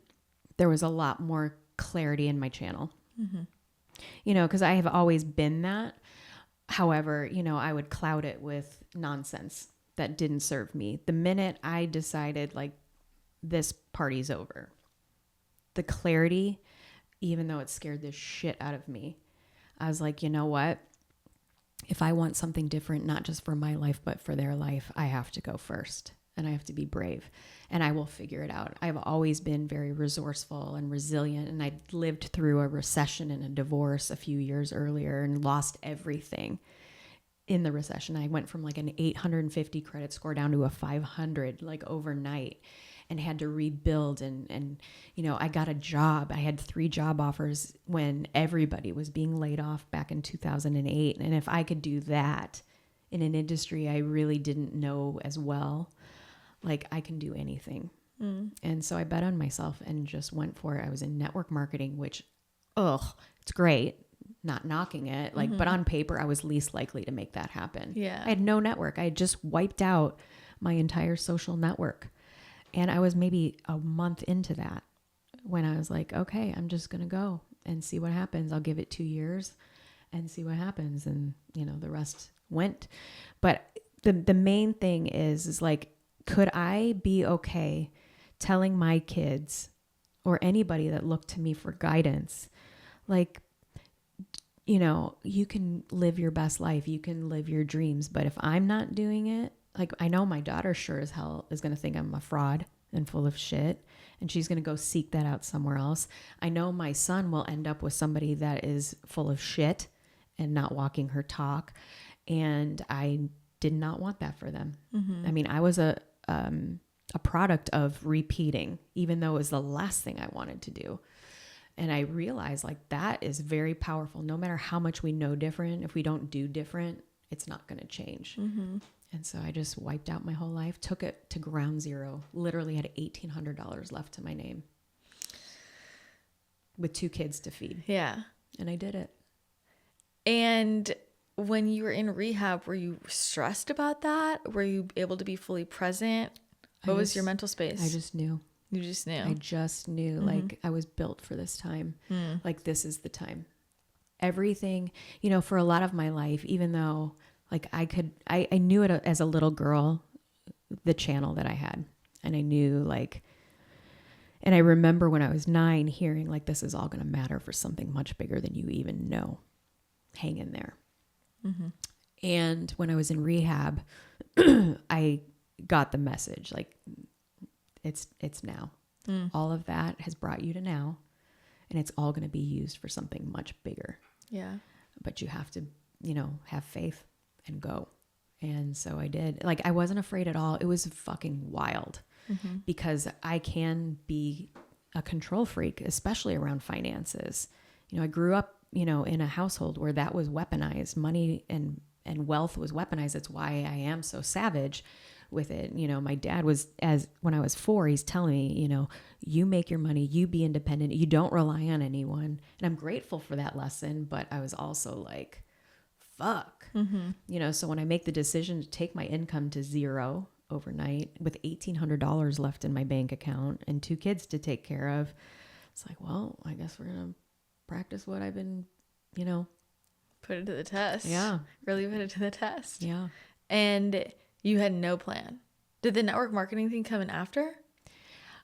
there was a lot more clarity in my channel, because I have always been that. However, I would cloud it with nonsense that didn't serve me. The minute I decided like this party's over, the clarity, even though it scared the shit out of me, I was like, you know what? if I want something different, not just for my life, but for their life, I have to go first and I have to be brave and I will figure it out. I've always been very resourceful and resilient, and I lived through a recession and a divorce a few years earlier and lost everything in the recession. I went from like an 850 credit score down to a 500 like overnight, and had to rebuild. And, you know, I got a job. I had 3 job offers when everybody was being laid off back in 2008. And if I could do that in an industry I really didn't know as well, like I can do anything. And so I bet on myself and just went for it. I was in network marketing, which, it's great. Not knocking it, like, but on paper, I was least likely to make that happen. Yeah. I had no network. I had just wiped out my entire social network. And I was maybe a month into that when I was like, okay, I'm just going to go and see what happens. I'll give it 2 years and see what happens. And, you know, the rest went. But the main thing is like, could I be okay telling my kids or anybody that looked to me for guidance, like, you know, you can live your best life, you can live your dreams, but if I'm not doing it, like, I know my daughter sure as hell is going to think I'm a fraud and full of shit, and she's going to go seek that out somewhere else. I know my son will end up with somebody that is full of shit and not walking her talk, and I did not want that for them. I mean, I was a product of repeating, even though it was the last thing I wanted to do. And I realized like that is very powerful. No matter how much we know different, if we don't do different, it's not going to change. And so I just wiped out my whole life, took it to ground zero, literally had $1,800 left to my name with 2 kids to feed. Yeah. And I did it. And when you were in rehab, were you stressed about that? Were you able to be fully present? What was your mental space? I just knew. You just knew. I just knew like I was built for this time. Like this is the time. Everything, you know, for a lot of my life, even though like I knew it as a little girl, the channel that I had. And I knew like, and I remember when I was 9 hearing like, this is all going to matter for something much bigger than you even know. Hang in there. And when I was in rehab, I got the message like, it's now. All of that has brought you to now, and it's all going to be used for something much bigger. Yeah. But you have to, you know, have faith and go. And so I did. Like, I wasn't afraid at all. It was fucking wild because I can be a control freak, especially around finances. You know, I grew up, you know, in a household where that was weaponized. Money and wealth was weaponized. That's why I am so savage with it. You know, my dad was, when I was 4, he's telling me, you know, you make your money, you be independent, you don't rely on anyone. And I'm grateful for that lesson, but I was also like, fuck, you know, so when I make the decision to take my income to 0 overnight with $1,800 left in my bank account and 2 kids to take care of, it's like, well, I guess we're going to practice what I've been, you know. Put it to the test. Yeah. Really put it to the test. Yeah. And you had no plan. Did the network marketing thing come in after?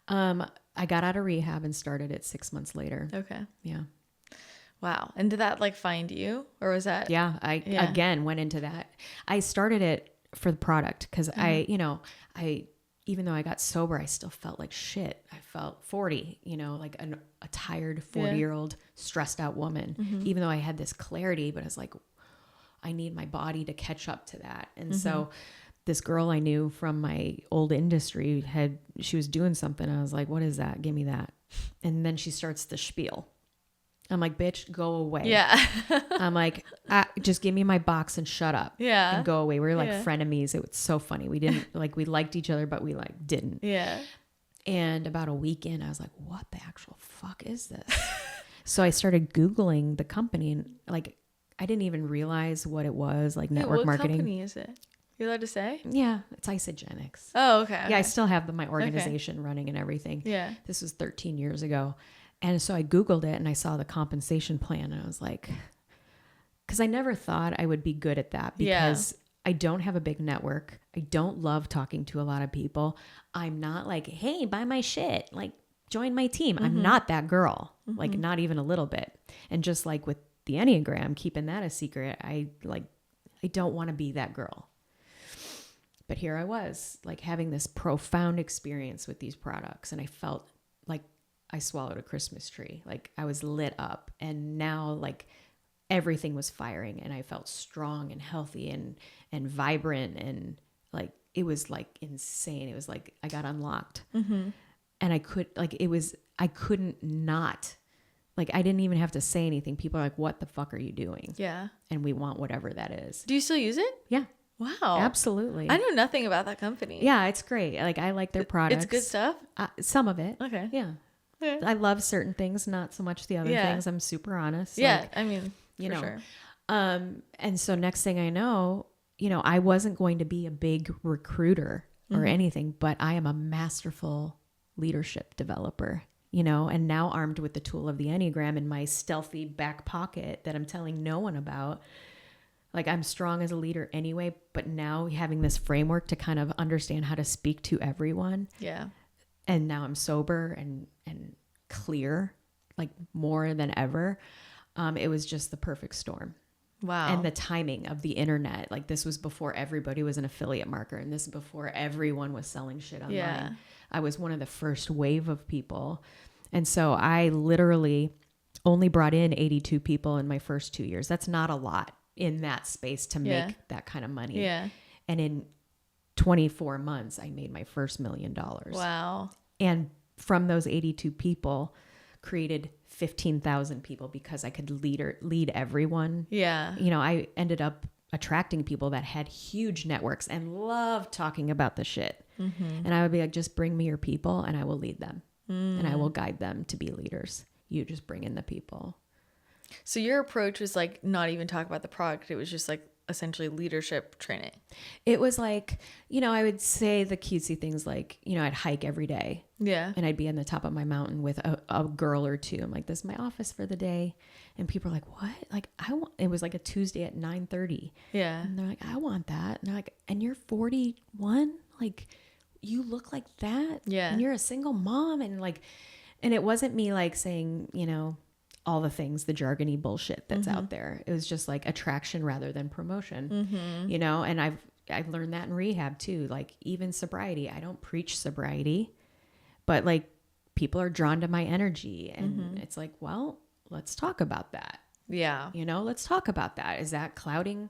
I got out of rehab and started it 6 months later. Okay. Yeah. Wow. And did that like find you, or was that? Yeah. I again went into that. I started it for the product because I, you know, even though I got sober, I still felt like shit. I felt 40, you know, like a tired 40-year-old stressed out woman, even though I had this clarity, but I was like, I need my body to catch up to that. And so this girl I knew from my old industry she was doing something. I was like, what is that? Give me that. And then she starts the spiel. I'm like, bitch, go away. Yeah. I'm like, just give me my box and shut up. Yeah. And go away. We were like frenemies. It was so funny. We didn't like, we liked each other, but we like didn't. Yeah. And about a week in, I was like, what the actual fuck is this? So I started Googling the company, and like, I didn't even realize what it was, like network marketing. What company is it? You're allowed to say? Yeah, it's Isogenics. Oh, okay. Yeah, I still have my organization running and everything. Yeah. This was 13 years ago. And so I Googled it and I saw the compensation plan, and I was like, because I never thought I would be good at that because I don't have a big network. I don't love talking to a lot of people. I'm not like, hey, buy my shit. Like, join my team. I'm not that girl, like not even a little bit. And just like with the Enneagram, keeping that a secret, I like I don't want to be that girl. But here I was, like having this profound experience with these products. And I felt like I swallowed a Christmas tree. Like I was lit up, and now like everything was firing, and I felt strong and healthy and vibrant, and like it was like insane. It was like I got unlocked. Mm-hmm. And I couldn't not, like I didn't even have to say anything. People are like, what the fuck are you doing? Yeah. And we want whatever that is. Do you still use it? Yeah. Wow. Absolutely. I know nothing about that company. Yeah, it's great. Like I like their products. It's good stuff? Some of it. Okay. Yeah. I love certain things, not so much the other things. I'm super honest. Yeah. Like, I mean, you know. Sure. And so next thing I know, you know, I wasn't going to be a big recruiter or anything, but I am a masterful leadership developer, you know, and now armed with the tool of the Enneagram in my stealthy back pocket that I'm telling no one about. Like I'm strong as a leader anyway, but now having this framework to kind of understand how to speak to everyone. Yeah. And now I'm sober and clear, like more than ever. It was just the perfect storm. Wow. And the timing of the internet, like this was before everybody was an affiliate marketer, and this is before everyone was selling shit online. Yeah. I was one of the first wave of people. And so I literally only brought in 82 people in my first 2 years. That's not a lot in that space to make that kind of money. Yeah. And in 24 months, I made my first $1 million. Wow. And from those 82 people, created 15,000 people because I could lead everyone. Yeah. You know, I ended up attracting people that had huge networks and loved talking about the shit. Mm-hmm. And I would be like, just bring me your people and I will lead them. And I will guide them to be leaders. You just bring in the people. So your approach was like not even talk about the product. It was just like essentially leadership training. It was like, you know, I would say the cutesy things like, you know, I'd hike every day. Yeah. And I'd be on the top of my mountain with a girl or two. I'm like, this is my office for the day. And people are like, what? Like, it was like a Tuesday at 9:30. Yeah. And they're like, I want that. And they're like, and you're 41? Like, you look like that? Yeah. And you're a single mom. And like, and it wasn't me like saying, you know, all the things, the jargony bullshit that's out there. It was just like attraction rather than promotion, you know? And I've learned that in rehab too. Like even sobriety, I don't preach sobriety, but like people are drawn to my energy, and it's like, well, let's talk about that. Yeah. You know, let's talk about that. Is that clouding,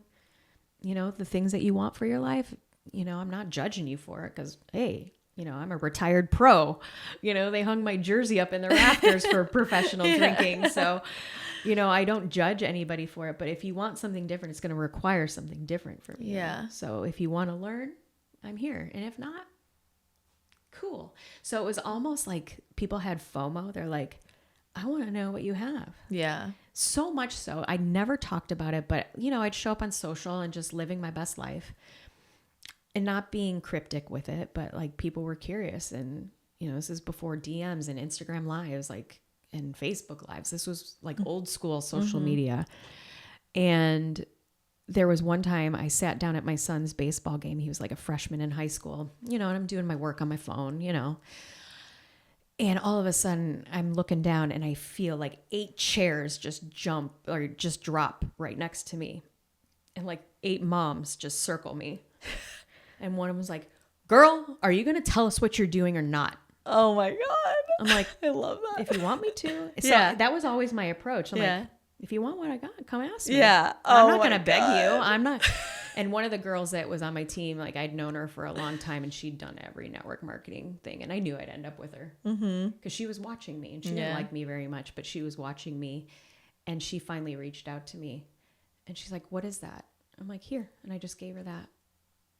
you know, the things that you want for your life? You know, I'm not judging you for it because, hey, you know, I'm a retired pro. You know, they hung my jersey up in the rafters for professional drinking. So, you know, I don't judge anybody for it. But if you want something different, it's going to require something different from you. Yeah. So if you want to learn, I'm here. And if not, cool. So it was almost like people had FOMO. They're like, I want to know what you have. Yeah. So much so. I never talked about it, but, you know, I'd show up on social and just living my best life. And not being cryptic with it, but like people were curious. And, you know, this is before DMs and Instagram lives, like, and Facebook lives. This was like old school social media. And there was one time I sat down at my son's baseball game. He was like a freshman in high school, you know, and I'm doing my work on my phone, you know. And all of a sudden I'm looking down and I feel like 8 chairs just jump or just drop right next to me. And like 8 moms just circle me. And one of them was like, girl, are you going to tell us what you're doing or not? Oh my God. I'm like, I love that. If you want me to. So yeah. That was always my approach. I'm like, if you want what I got, come ask me. Yeah. I'm not going to beg you. I'm not. And one of the girls that was on my team, like I'd known her for a long time and she'd done every network marketing thing. And I knew I'd end up with her because she was watching me, and she didn't like me very much, but she was watching me. And she finally reached out to me and she's like, what is that? I'm like, here. And I just gave her that.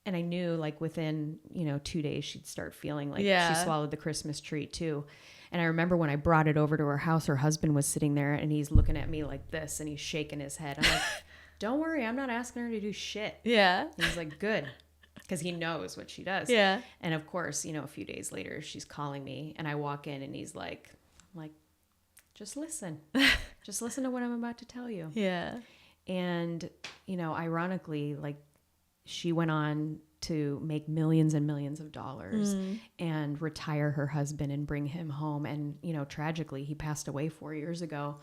And I knew like within, you know, 2 days she'd start feeling like she swallowed the Christmas treat too. And I remember when I brought it over to her house, her husband was sitting there and he's looking at me like this and he's shaking his head. I'm like, don't worry, I'm not asking her to do shit. Yeah. And he's like, good. Because he knows what she does. Yeah. And of course, you know, a few days later she's calling me and I walk in and he's like, just listen. Just listen to what I'm about to tell you. Yeah. And, you know, ironically, like, she went on to make millions and millions of dollars and retire her husband and bring him home. And, you know, tragically, he passed away 4 years ago.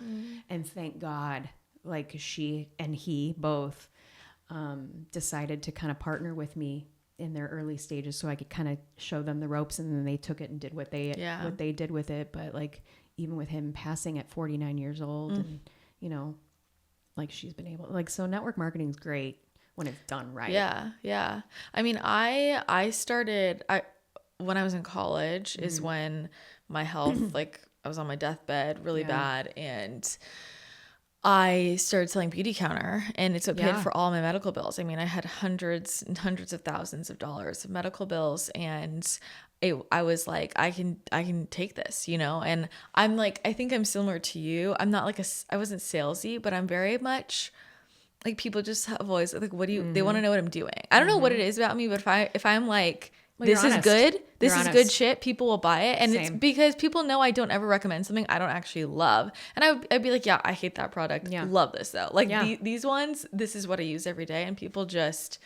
And thank God, like she and he both decided to kind of partner with me in their early stages so I could kind of show them the ropes, and then they took it and did what they did with it. But like, even with him passing at 49 years old and, you know, like she's been able, like, so network marketing is great when it's done right. Yeah. Yeah. I mean, I started, when I was in college is when my health, like I was on my deathbed really bad, and I started selling Beauty Counter, and it's what paid for all my medical bills. I mean, I had hundreds and hundreds of thousands of dollars of medical bills, and I was like, I can take this, you know? And I'm like, I think I'm similar to you. I'm not like I wasn't salesy, but I'm very much like, people just have always like, what do you, they want to know what I'm doing. I don't know what it is about me, but if I'm like, this is good, this is good shit, people will buy it. And it's because people know I don't ever recommend something I don't actually love. And I'd be like, yeah, I hate that product. Yeah. Love this though. Like these ones, this is what I use every day, and people just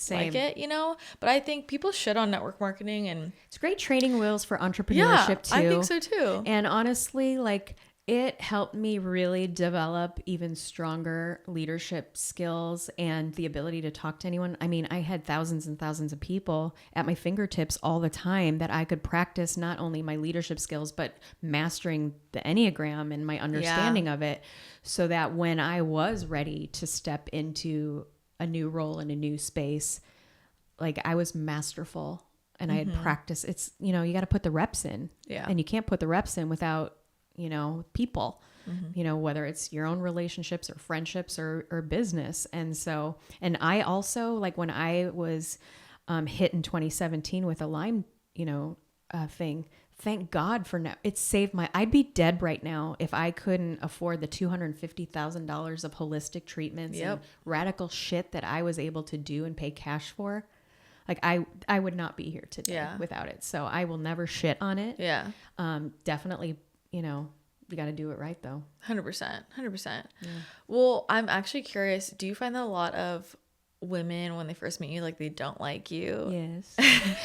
like it, you know? But I think people shit on network marketing, and it's great training wheels for entrepreneurship too. I think so too. And honestly, like, it helped me really develop even stronger leadership skills and the ability to talk to anyone. I mean, I had thousands and thousands of people at my fingertips all the time that I could practice not only my leadership skills, but mastering the Enneagram and my understanding of it, so that when I was ready to step into a new role in a new space, like, I was masterful and I had practiced. It's, you know, you got to put the reps in, and you can't put the reps in without, you know, people, you know, whether it's your own relationships or friendships or business. And so, and I also, like, when I was hit in 2017 with a Lyme, you know, thing, thank God for now. It saved I'd be dead right now if I couldn't afford the $250,000 of holistic treatments and radical shit that I was able to do and pay cash for. Like, I would not be here today without it. So I will never shit on it. Yeah. Definitely, you know, you got to do it right though. 100%. Yeah. Well, I'm actually curious. Do you find that a lot of women, when they first meet you, like, they don't like you? Yes.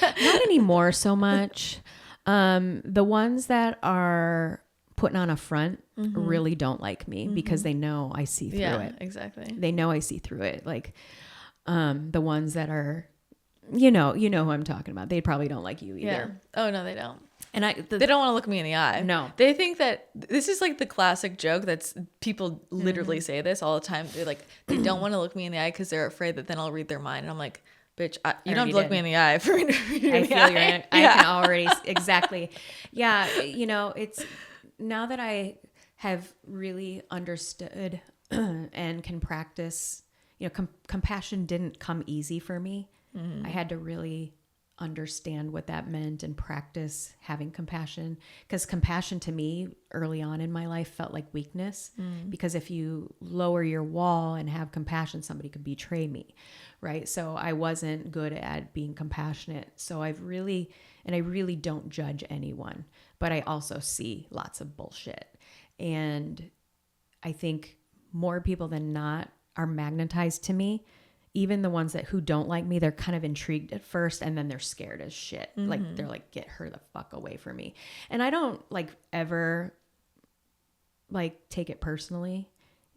Not anymore so much. The ones that are putting on a front really don't like me because they know I see through it. Exactly. They know I see through it. Like, the ones that are, you know who I'm talking about. They probably don't like you either. Yeah. Oh no, they don't. And they don't want to look me in the eye. No. They think that this is like the classic joke that's people literally say this all the time. They're like, they don't want to look me in the eye because they're afraid that then I'll read their mind. And I'm like, bitch, you don't have to look me in the eye for me to read your eye. I can already, exactly. Yeah. You know, it's now that I have really understood and can practice, you know, compassion didn't come easy for me. I had to really understand what that meant and practice having compassion, because compassion to me early on in my life felt like weakness, because if you lower your wall and have compassion, somebody could betray me, right? So I wasn't good at being compassionate. So I really don't judge anyone, but I also see lots of bullshit. And I think more people than not are magnetized to me. Even the ones who don't like me, they're kind of intrigued at first, and then they're scared as shit. Like, they're like, get her the fuck away from me. And I don't like ever like take it personally,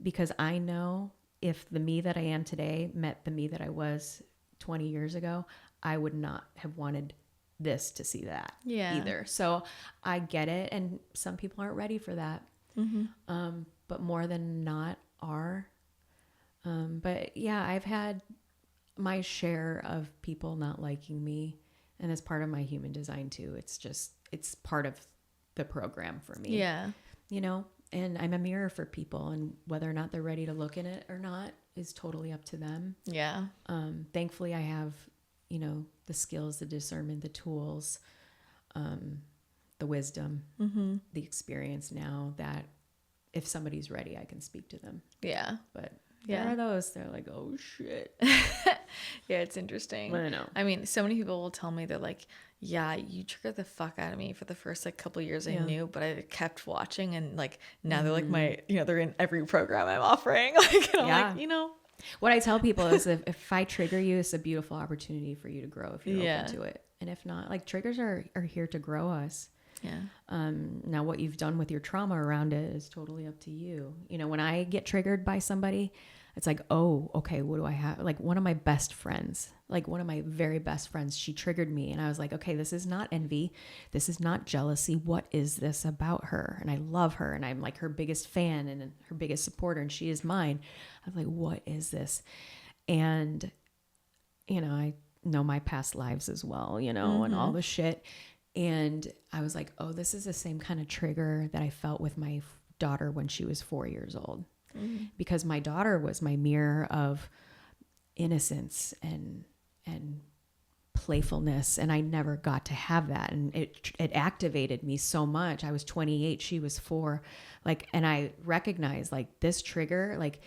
because I know if the me that I am today met the me that I was 20 years ago, I would not have wanted this to see that either. So I get it. And some people aren't ready for that. But more than not are. But yeah, I've had my share of people not liking me, and it's part of my human design too. It's part of the program for me. Yeah. You know, and I'm a mirror for people, and whether or not they're ready to look in it or not is totally up to them. Yeah. Thankfully I have, you know, the skills, the discernment, the tools, the wisdom, the experience now that if somebody's ready, I can speak to them. Yeah. But there are those, they're like, oh shit. Yeah, it's interesting. I know. I mean, so many people will tell me, they're like, yeah, you triggered the fuck out of me for the first like couple years I knew, but I kept watching, and like now they're like my, you know, they're in every program I'm offering. Like, and I'm like, you know. What I tell people is if I trigger you, it's a beautiful opportunity for you to grow if you're open to it. And if not, like, triggers are here to grow us. Yeah. Now what you've done with your trauma around it is totally up to you. You know, when I get triggered by somebody, it's like, oh, okay, what do I have? Like one of my best friends, like one of my very best friends, she triggered me. And I was like, okay, this is not envy. This is not jealousy. What is this about her? And I love her. And I'm like her biggest fan and her biggest supporter. And she is mine. I was like, what is this? And, you know, I know my past lives as well, you know, and all the shit. And I was like, oh, this is the same kind of trigger that I felt with my daughter when she was 4 years old. Because my daughter was my mirror of innocence and playfulness, and I never got to have that, and it activated me so much. I was 28, she was 4, like, and I recognized like this trigger, like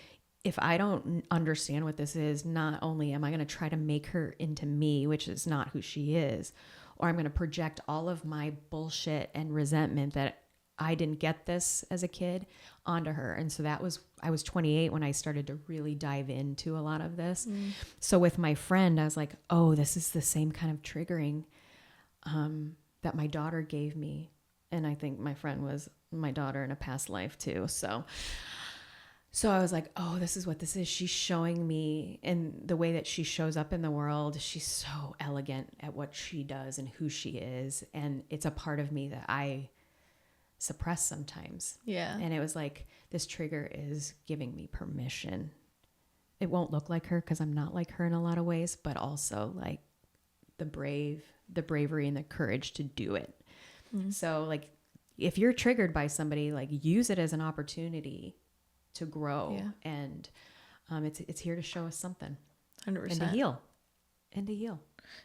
if I don't understand what this is, not only am I going to try to make her into me, which is not who she is, or I'm going to project all of my bullshit and resentment that I didn't get this as a kid onto her. And so I was 28 when I started to really dive into a lot of this. So with my friend, I was like, oh, this is the same kind of triggering that my daughter gave me. And I think my friend was my daughter in a past life too. So I was like, oh, this is what this is. She's showing me, and the way that she shows up in the world, she's so elegant at what she does and who she is. And it's a part of me that I suppress sometimes. Yeah. And it was like, this trigger is giving me permission. It won't look like her because I'm not like her in a lot of ways, but also like the bravery and the courage to do it. So like, if you're triggered by somebody, like use it as an opportunity to grow. And it's here to show us something. 100%. And to heal.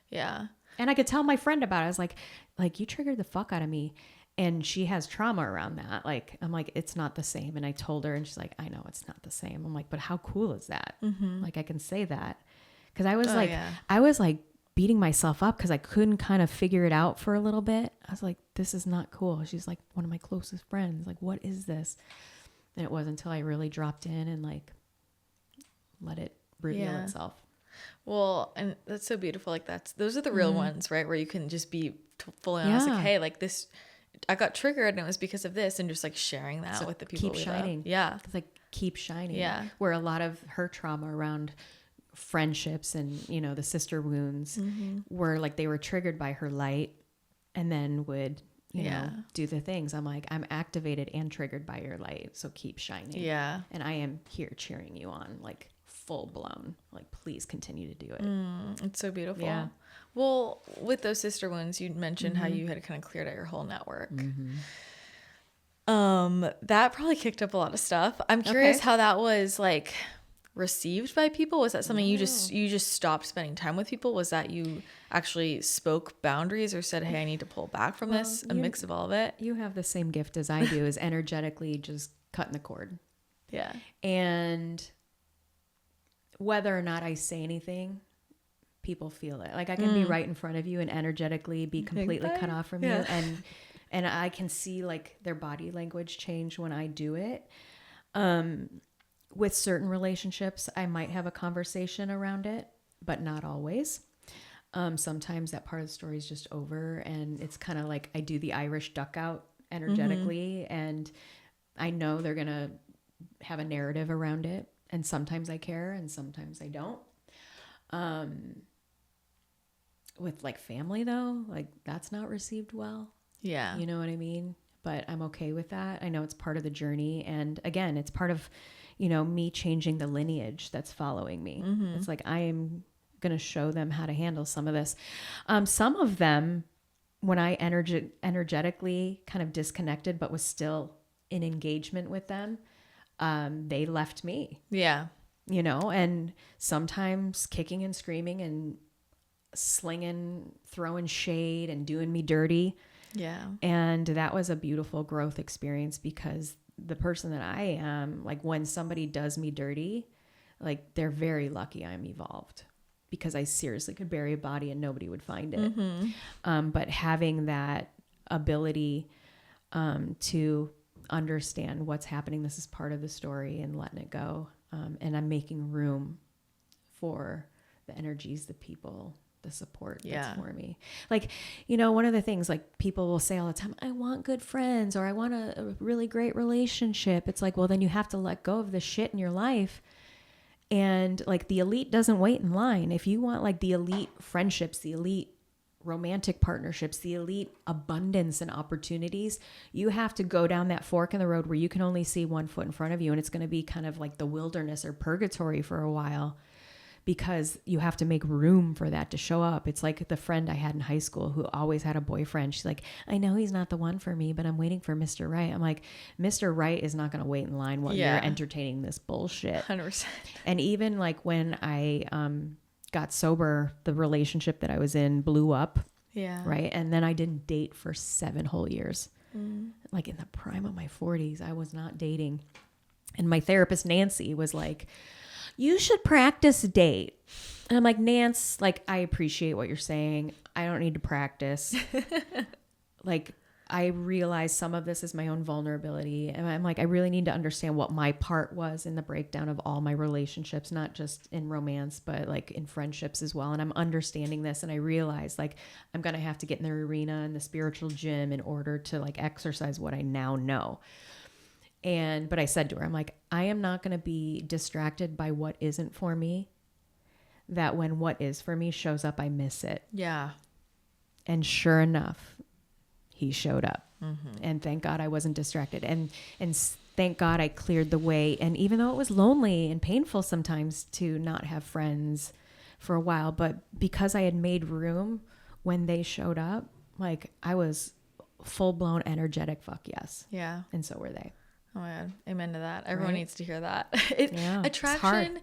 Yeah. And I could tell my friend about it. I was like, you triggered the fuck out of me. And she has trauma around that. Like, I'm like, it's not the same. And I told her, and she's like, I know it's not the same. I'm like, but how cool is that? Like, I can say that. Cause I was I was like beating myself up cause I couldn't kind of figure it out for a little bit. I was like, this is not cool. She's like one of my closest friends. Like, what is this? And it wasn't until I really dropped in and like let it reveal itself. Well, and that's so beautiful. Like those are the real ones, right? Where you can just be fully honest. Like, hey, like this, I got triggered and it was because of this, and just like sharing that with the people. Keep shining. Yeah. It's like keep shining. Yeah. Where a lot of her trauma around friendships and, you know, the sister wounds were like, they were triggered by her light and then would, you know, do the things. I'm like, I'm activated and triggered by your light. So keep shining. Yeah. And I am here cheering you on, like full blown, like, please continue to do it. It's so beautiful. Yeah. Well, with those sister wounds, you mentioned how you had kind of cleared out your whole network. That probably kicked up a lot of stuff. I'm curious how that was like received by people. Was that something you just stopped spending time with people? Was that you actually spoke boundaries or said, hey, I need to pull back from this? A mix of all of it. You have the same gift as I do, is energetically just cutting the cord. Yeah. And whether or not I say anything, people feel it. Like I can be right in front of you and energetically be completely cut off from you. And I can see like their body language change when I do it. With certain relationships, I might have a conversation around it, but not always. Sometimes that part of the story is just over, and it's kind of like I do the Irish duck out energetically, and I know they're going to have a narrative around it. And sometimes I care and sometimes I don't. With like family though, like that's not received well. Yeah. You know what I mean? But I'm okay with that. I know it's part of the journey. And again, it's part of, you know, me changing the lineage that's following me. It's like, I am going to show them how to handle some of this. Some of them, when I energetically kind of disconnected, but was still in engagement with them, they left me. Yeah. You know, and sometimes kicking and screaming and slinging, throwing shade and doing me dirty. Yeah. And that was a beautiful growth experience, because the person that I am, like when somebody does me dirty, like they're very lucky I'm evolved, because I seriously could bury a body and nobody would find it. But having that ability to understand what's happening, this is part of the story, and letting it go. And I'm making room for the energies, the people, the support that's for me. Like, you know, one of the things like people will say all the time, I want good friends, or I want a really great relationship. It's like, well, then you have to let go of the shit in your life And like the elite doesn't wait in line. If you want like the elite friendships, the elite romantic partnerships, the elite abundance and opportunities, you have to go down that fork in the road where you can only see one foot in front of you. And it's going to be kind of like the wilderness or purgatory for a while, because you have to make room for that to show up. It's like the friend I had in high school who always had a boyfriend. She's like, I know he's not the one for me, but I'm waiting for Mr. Right. I'm like, Mr. Right is not going to wait in line while you're entertaining this bullshit. 100%. And even like when I got sober, the relationship that I was in blew up. Yeah. Right. And then I didn't date for 7 whole years. Like in the prime of my 40s, I was not dating. And my therapist, Nancy, was like, you should practice date. And I'm like, Nance, like, I appreciate what you're saying. I don't need to practice. Like, I realize some of this is my own vulnerability. And I'm like, I really need to understand what my part was in the breakdown of all my relationships, not just in romance, but like in friendships as well. And I'm understanding this. And I realize like, I'm going to have to get in the arena and the spiritual gym in order to like exercise what I now know. But I said to her, I'm like, I am not going to be distracted by what isn't for me, that when what is for me shows up, I miss it. Yeah. And sure enough, he showed up. And thank God I wasn't distracted. And thank God I cleared the way. And even though it was lonely and painful sometimes to not have friends for a while, but because I had made room when they showed up, like I was full blown energetic. Fuck yes. Yeah. And so were they. Oh my God. Amen to that. Everyone needs to hear that. Attraction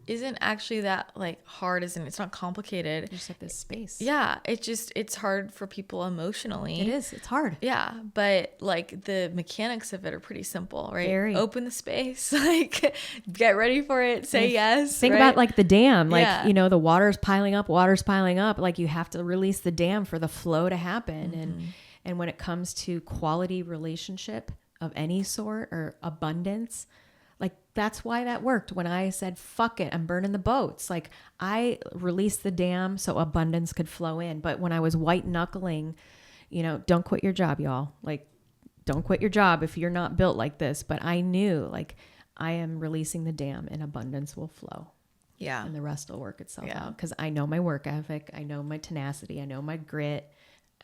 isn't actually that like hard, isn't it? It's not complicated. You just have this space. Yeah. It's hard for people emotionally. It is. It's hard. Yeah. But like the mechanics of it are pretty simple, right? Very. Open the space, like get ready for it. Say yes. Think about like the dam, like, you know, the water's piling up. Like you have to release the dam for the flow to happen. And when it comes to quality relationship of any sort or abundance, like that's why that worked. When I said, fuck it, I'm burning the boats. Like I released the dam so abundance could flow in. But when I was white knuckling, you know, don't quit your job, y'all. Like don't quit your job if you're not built like this. But I knew like I am releasing the dam and abundance will flow. Yeah. And the rest will work itself out. Because I know my work ethic. I know my tenacity. I know my grit.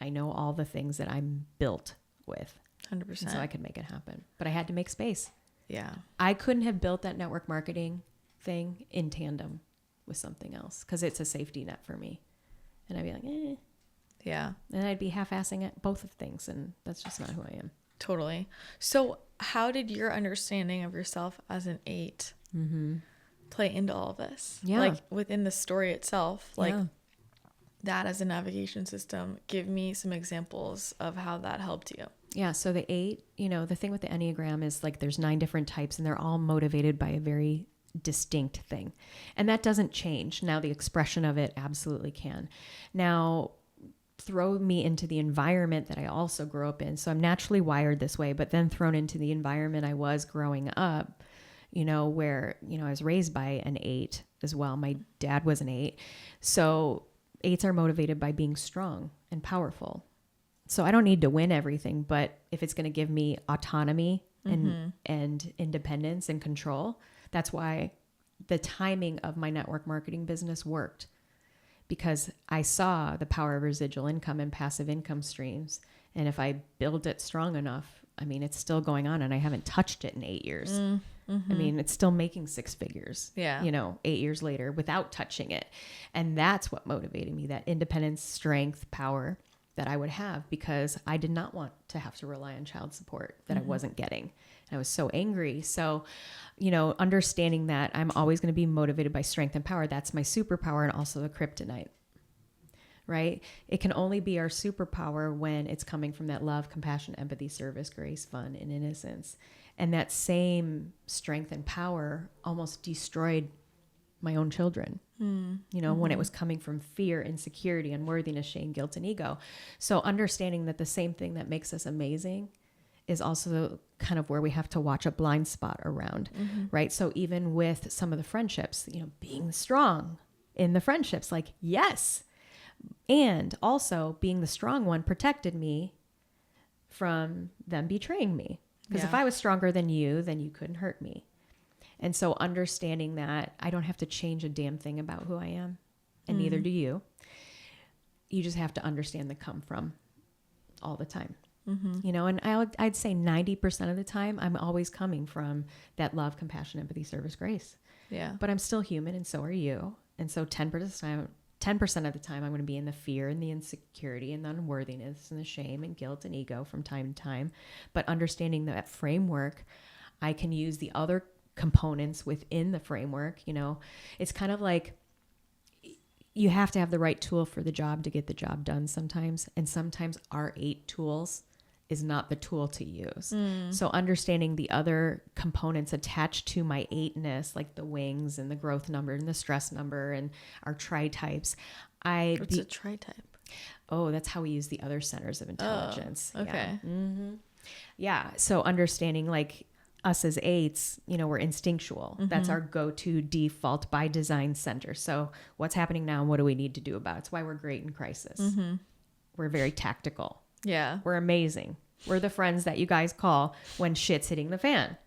I know all the things that I'm built with. 100%. And so I could make it happen. But I had to make space. Yeah. I couldn't have built that network marketing thing in tandem with something else because it's a safety net for me. And I'd be like, eh. Yeah. And I'd be half-assing at both of things. And that's just not who I am. Totally. So how did your understanding of yourself as an 8 play into all of this? Yeah. Like within the story itself, like that as a navigation system, give me some examples of how that helped you. Yeah. So the 8, you know, the thing with the Enneagram is like there's 9 different types and they're all motivated by a very distinct thing. And that doesn't change. Now the expression of it absolutely can. Now throw me into the environment that I also grew up in. So I'm naturally wired this way, but then thrown into the environment I was growing up, you know, where, you know, I was raised by an 8 as well. My dad was an 8. So 8s are motivated by being strong and powerful. So I don't need to win everything, but if it's going to give me autonomy and independence and control, that's why the timing of my network marketing business worked, because I saw the power of residual income and passive income streams. And if I build it strong enough, I mean, it's still going on and I haven't touched it in 8 years. I mean, it's still making 6 figures, you know, 8 years later without touching it. And that's what motivated me, that independence, strength, power that I would have, because I did not want to have to rely on child support that I wasn't getting. And I was so angry. So, you know, understanding that I'm always going to be motivated by strength and power, that's my superpower and also the kryptonite, right? It can only be our superpower when it's coming from that love, compassion, empathy, service, grace, fun, and innocence. And that same strength and power almost destroyed my own children, you know, when it was coming from fear, insecurity, unworthiness, shame, guilt, and ego. So understanding that the same thing that makes us amazing is also kind of where we have to watch a blind spot around, right? So even with some of the friendships, you know, being strong in the friendships, like, yes. And also being the strong one protected me from them betraying me. Because if I was stronger than you, then you couldn't hurt me. And so understanding that I don't have to change a damn thing about who I am, and neither do you. You just have to understand the come from all the time. You know, and I'd say 90% of the time, I'm always coming from that love, compassion, empathy, service, grace. Yeah. But I'm still human, and so are you. And so 10% of the time, I'm going to be in the fear and the insecurity and the unworthiness and the shame and guilt and ego from time to time. But understanding that framework, I can use the other components within the framework. You know, it's kind of like you have to have the right tool for the job to get the job done sometimes. And sometimes our 8 tools is not the tool to use. So understanding the other components attached to my 8-ness, like the wings and the growth number and the stress number and our tri-types. What's a tri-type? Oh, that's how we use the other centers of intelligence. Oh, okay. Yeah. So understanding like us as 8s, you know, we're instinctual. That's our go-to default by design center. So what's happening now and what do we need to do about it? It's why we're great in crisis. We're very tactical. Yeah. We're amazing. We're the friends that you guys call when shit's hitting the fan.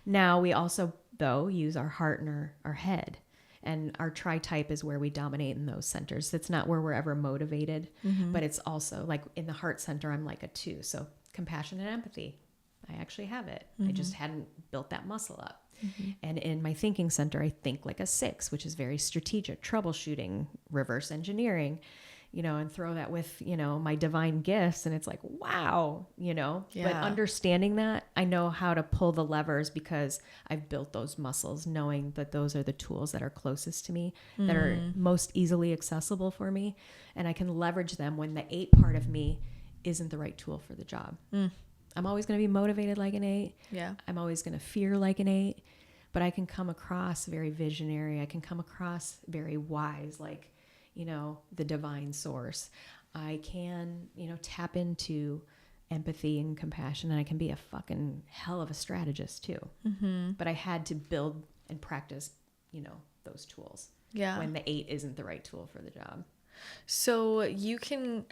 Now we also, though, use our heart and our head. And our tri-type is where we dominate in those centers. It's not where we're ever motivated, but it's also like in the heart center, I'm like a 2. So compassion and empathy, I actually have it. I just hadn't built that muscle up. And in my thinking center, I think like a 6, which is very strategic, troubleshooting, reverse engineering, you know, and throw that with, you know, my divine gifts. And it's like, wow, you know, but understanding that, I know how to pull the levers because I've built those muscles, knowing that those are the tools that are closest to me, that are most easily accessible for me. And I can leverage them when the 8 part of me isn't the right tool for the job. I'm always going to be motivated like an 8. Yeah. I'm always going to fear like an 8, but I can come across very visionary. I can come across very wise, like, you know, the divine source. I can, you know, tap into empathy and compassion, and I can be a fucking hell of a strategist too. But I had to build and practice, you know, those tools. Yeah. When the 8 isn't the right tool for the job. So you can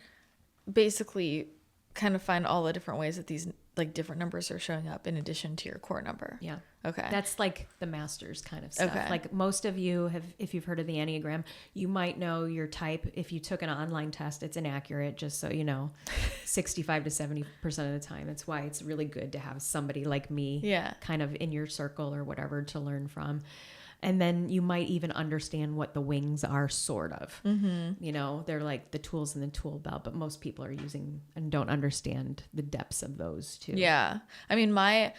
basically kind of find all the different ways that these like different numbers are showing up in addition to your core number. Yeah. Okay. That's like the masters kind of stuff. Okay. Like most of you have, if you've heard of the Enneagram, you might know your type. If you took an online test, it's inaccurate, just so you know, 65 to 70% of the time. That's why it's really good to have somebody like me kind of in your circle or whatever to learn from. And then you might even understand what the wings are, sort of. You know, they're like the tools in the tool belt, but most people are using and don't understand the depths of those too. Yeah. I mean, I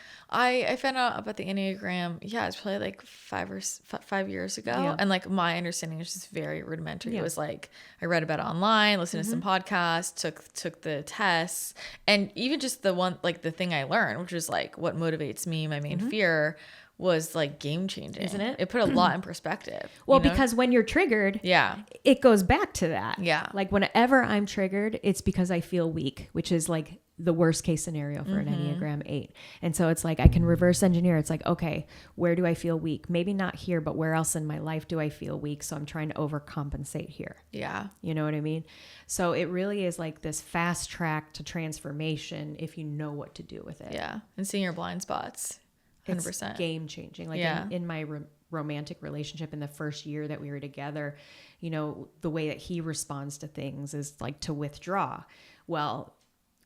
found out about the Enneagram, it's probably like 5 years ago. Yeah. And like my understanding is just very rudimentary. Yeah. It was like, I read about it online, listened to some podcasts, took the tests, and even just the one, like the thing I learned, which is like what motivates me, my main fear, was like game changing, isn't it? It put a lot in perspective. Well, because when you're triggered, it goes back to that. Yeah. Like whenever I'm triggered, it's because I feel weak, which is like the worst case scenario for an Enneagram 8. And so it's like, I can reverse engineer. It's like, okay, where do I feel weak? Maybe not here, but where else in my life do I feel weak? So I'm trying to overcompensate here. Yeah. You know what I mean? So it really is like this fast track to transformation if you know what to do with it. Yeah. And seeing your blind spots. 100%. It's game changing. Like in my romantic relationship in the first year that we were together, you know, the way that he responds to things is like to withdraw. Well,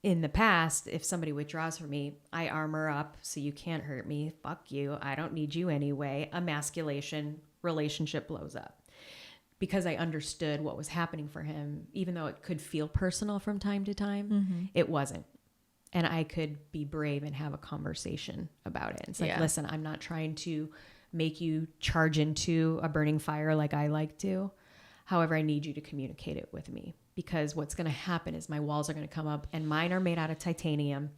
in the past, if somebody withdraws from me, I armor up so you can't hurt me. Fuck you. I don't need you anyway. Emasculation, relationship blows up. Because I understood what was happening for him, even though it could feel personal from time to time, it wasn't. And I could be brave and have a conversation about it. It's like, listen, I'm not trying to make you charge into a burning fire like I like to. However, I need you to communicate it with me, because what's going to happen is my walls are going to come up, and mine are made out of titanium.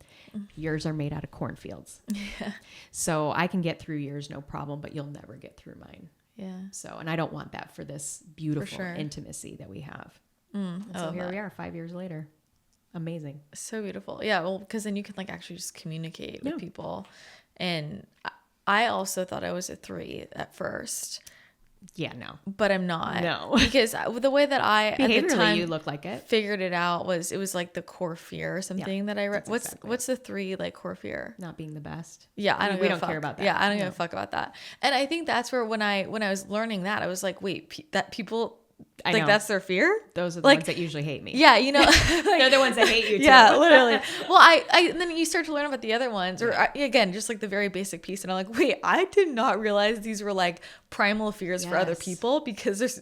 Yours are made out of cornfields. Yeah. So I can get through yours, no problem, but you'll never get through mine. Yeah. So, and I don't want that for this beautiful intimacy that we have. So here we are 5 years later. Amazing. So beautiful. Yeah. Well, because then you can like actually just communicate with people. And I also thought I was a 3 at first. no. But I'm not. No. Because the way that I, at the time, you look like it. Figured it out it was like the core fear or something that I read. What's the 3 like core fear? Not being the best. Yeah, we don't care about that. Yeah, I don't give a fuck about that. And I think that's where when I was learning that, I was like, wait, that people like that's their fear? Those are the ones that usually hate me. Yeah, you know, they're the ones that hate you too. Yeah, literally. Well, I and then you start to learn about the other ones, or again, just like the very basic piece, and I'm like, wait, I did not realize these were like primal fears for other people, because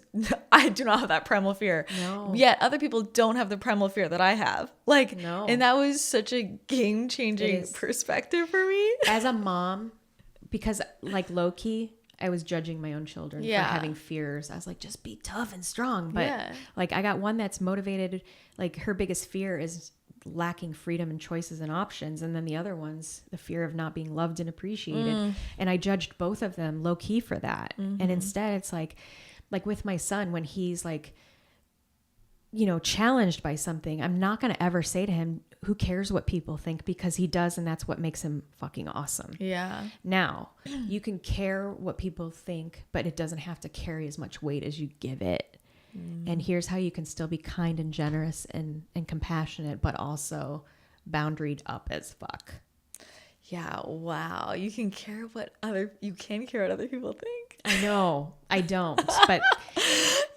I do not have that primal fear. No. Yet other people don't have the primal fear that I have. Like, no. And that was such a game-changing perspective for me as a mom, because like low key, I was judging my own children for having fears. I was like, just be tough and strong. But like, I got one that's motivated. Like, her biggest fear is lacking freedom and choices and options. And then the other one's the fear of not being loved and appreciated. And I judged both of them low key for that. And instead it's like with my son, when he's like, you know, challenged by something, I'm not going to ever say to him, who cares what people think, because he does. And that's what makes him fucking awesome. Yeah. Now you can care what people think, but it doesn't have to carry as much weight as you give it. And here's how you can still be kind and generous and compassionate, but also boundaried up as fuck. Yeah. Wow. You can care what other people think. I know. I don't, but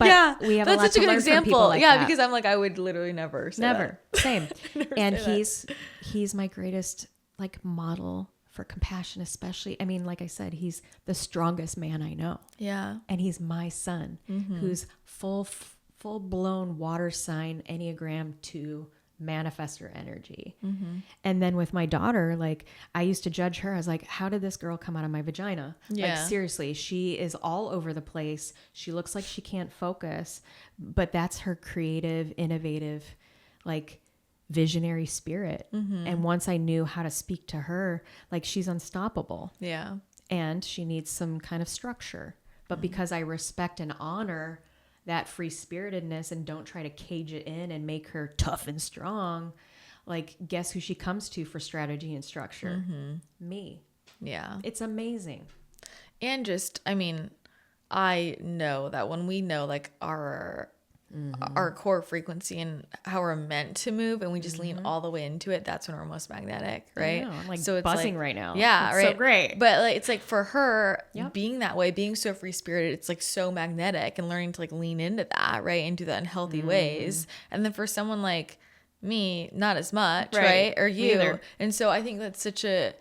yeah, we have that's a lot such to a good learn example. From people like yeah, that. Because I'm like, I would literally never say that. Same. And he's my greatest like model for compassion, especially. I mean, like I said, he's the strongest man I know. Yeah. And he's my son, who's full blown water sign, Enneagram 2 manifestor energy. And then with my daughter, like, I used to judge her. I was like, how did this girl come out of my vagina? Like, seriously, she is all over the place. She looks like she can't focus, but that's her creative, innovative, like, visionary spirit. And once I knew how to speak to her, like, she's unstoppable. Yeah. And she needs some kind of structure. But because I respect and honor that free spiritedness and don't try to cage it in and make her tough and strong, like, guess who she comes to for strategy and structure? Me. Yeah. It's amazing. And just, I mean, I know that when we know like our core frequency and how we're meant to move, and we just lean all the way into it, that's when we're most magnetic, right? I know. I'm like, so it's buzzing like, right now. Yeah, it's right. So great. But like, it's like for her being that way, being so free spirited, it's like so magnetic, and learning to like lean into that, right, and do that in healthy ways. And then for someone like me, not as much, right? Or you. And so I think that's such a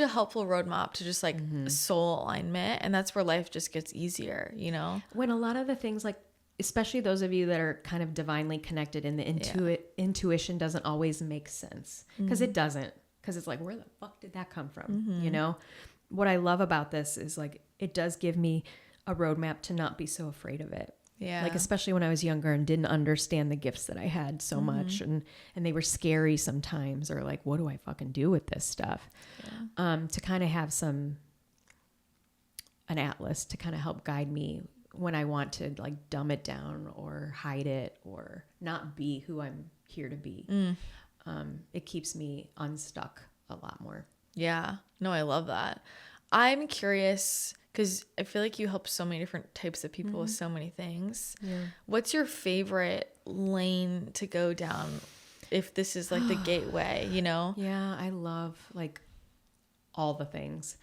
helpful roadmap to just like soul alignment, and that's where life just gets easier, you know? When a lot of the things, like, especially those of you that are kind of divinely connected, and the intuition doesn't always make sense, because it doesn't, because it's like, where the fuck did that come from? You know, what I love about this is like, it does give me a roadmap to not be so afraid of it. Yeah. Like, especially when I was younger and didn't understand the gifts that I had so much, and they were scary sometimes, or like, what do I fucking do with this stuff? Yeah. To kind of have an atlas to kind of help guide me when I want to like dumb it down or hide it or not be who I'm here to be. It keeps me unstuck a lot more. Yeah. No, I love that. I'm curious, because I feel like you help so many different types of people with so many things. Yeah. What's your favorite lane to go down if this is like the gateway, you know? Yeah, I love like all the things.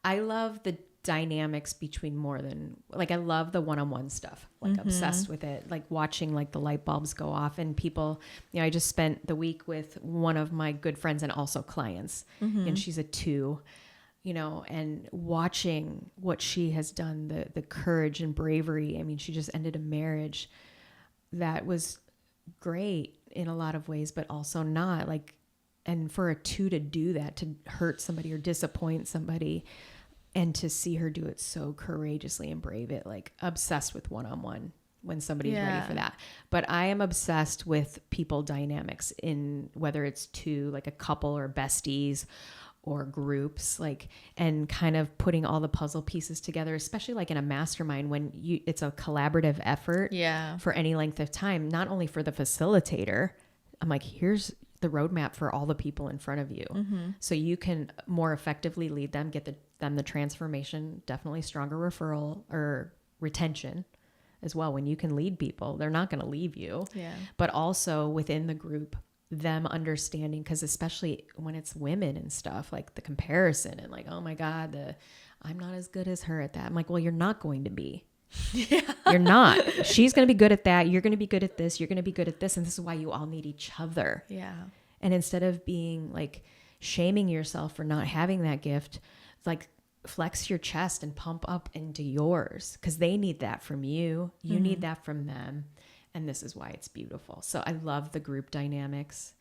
I love the dynamics between more than, like, I love the one-on-one stuff, like obsessed with it, like watching like the light bulbs go off, and people, you know, I just spent the week with one of my good friends and also clients, and she's a 2, you know, and watching what she has done, the courage and bravery. I mean, she just ended a marriage that was great in a lot of ways, but also not, like, and for a 2 to do that, to hurt somebody or disappoint somebody, and to see her do it so courageously and brave it, like, obsessed with one-on-one when somebody's ready for that. But I am obsessed with people dynamics, in whether it's 2, like a couple or besties or groups, like, and kind of putting all the puzzle pieces together, especially like in a mastermind, when it's a collaborative effort for any length of time, not only for the facilitator. I'm like, here's the roadmap for all the people in front of you. So you can more effectively lead them, get them the transformation, definitely stronger referral or retention as well. When you can lead people, they're not going to leave you. Yeah. But also within the group, them understanding, because especially when it's women and stuff, like the comparison and like, oh my God, I'm not as good as her at that. I'm like, well, you're not going to be. Yeah. You're not. She's going to be good at that. You're going to be good at this. You're going to be good at this. And this is why you all need each other. Yeah. And instead of being like shaming yourself for not having that gift, like flex your chest and pump up into yours, because they need that from you. You need that from them. And this is why it's beautiful. So I love the group dynamics.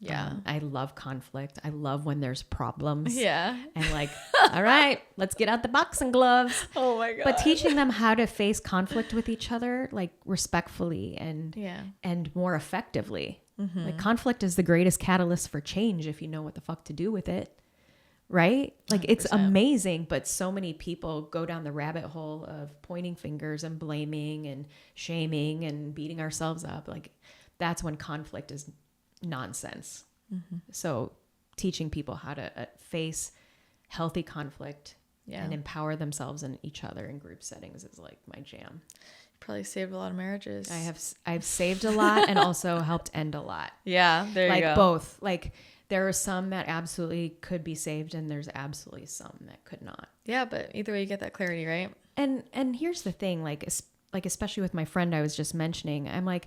Yeah. I love conflict. I love when there's problems. Yeah. And like, all right, let's get out the boxing gloves. Oh my God. But teaching them how to face conflict with each other, like respectfully and more effectively. Mm-hmm. Like conflict is the greatest catalyst for change if you know what the fuck to do with it. Right? Like 100%. It's amazing, but so many people go down the rabbit hole of pointing fingers and blaming and shaming and beating ourselves up. Like that's when conflict is nonsense. Mm-hmm. So teaching people how to face healthy conflict and empower themselves and each other in group settings is like my jam. Probably saved a lot of marriages. I've saved a lot and also helped end a lot. Yeah, there you go. Like both. Like there are some that absolutely could be saved and there's absolutely some that could not. Yeah, but either way you get that clarity, right? And here's the thing, like especially with my friend I was just mentioning, I'm like,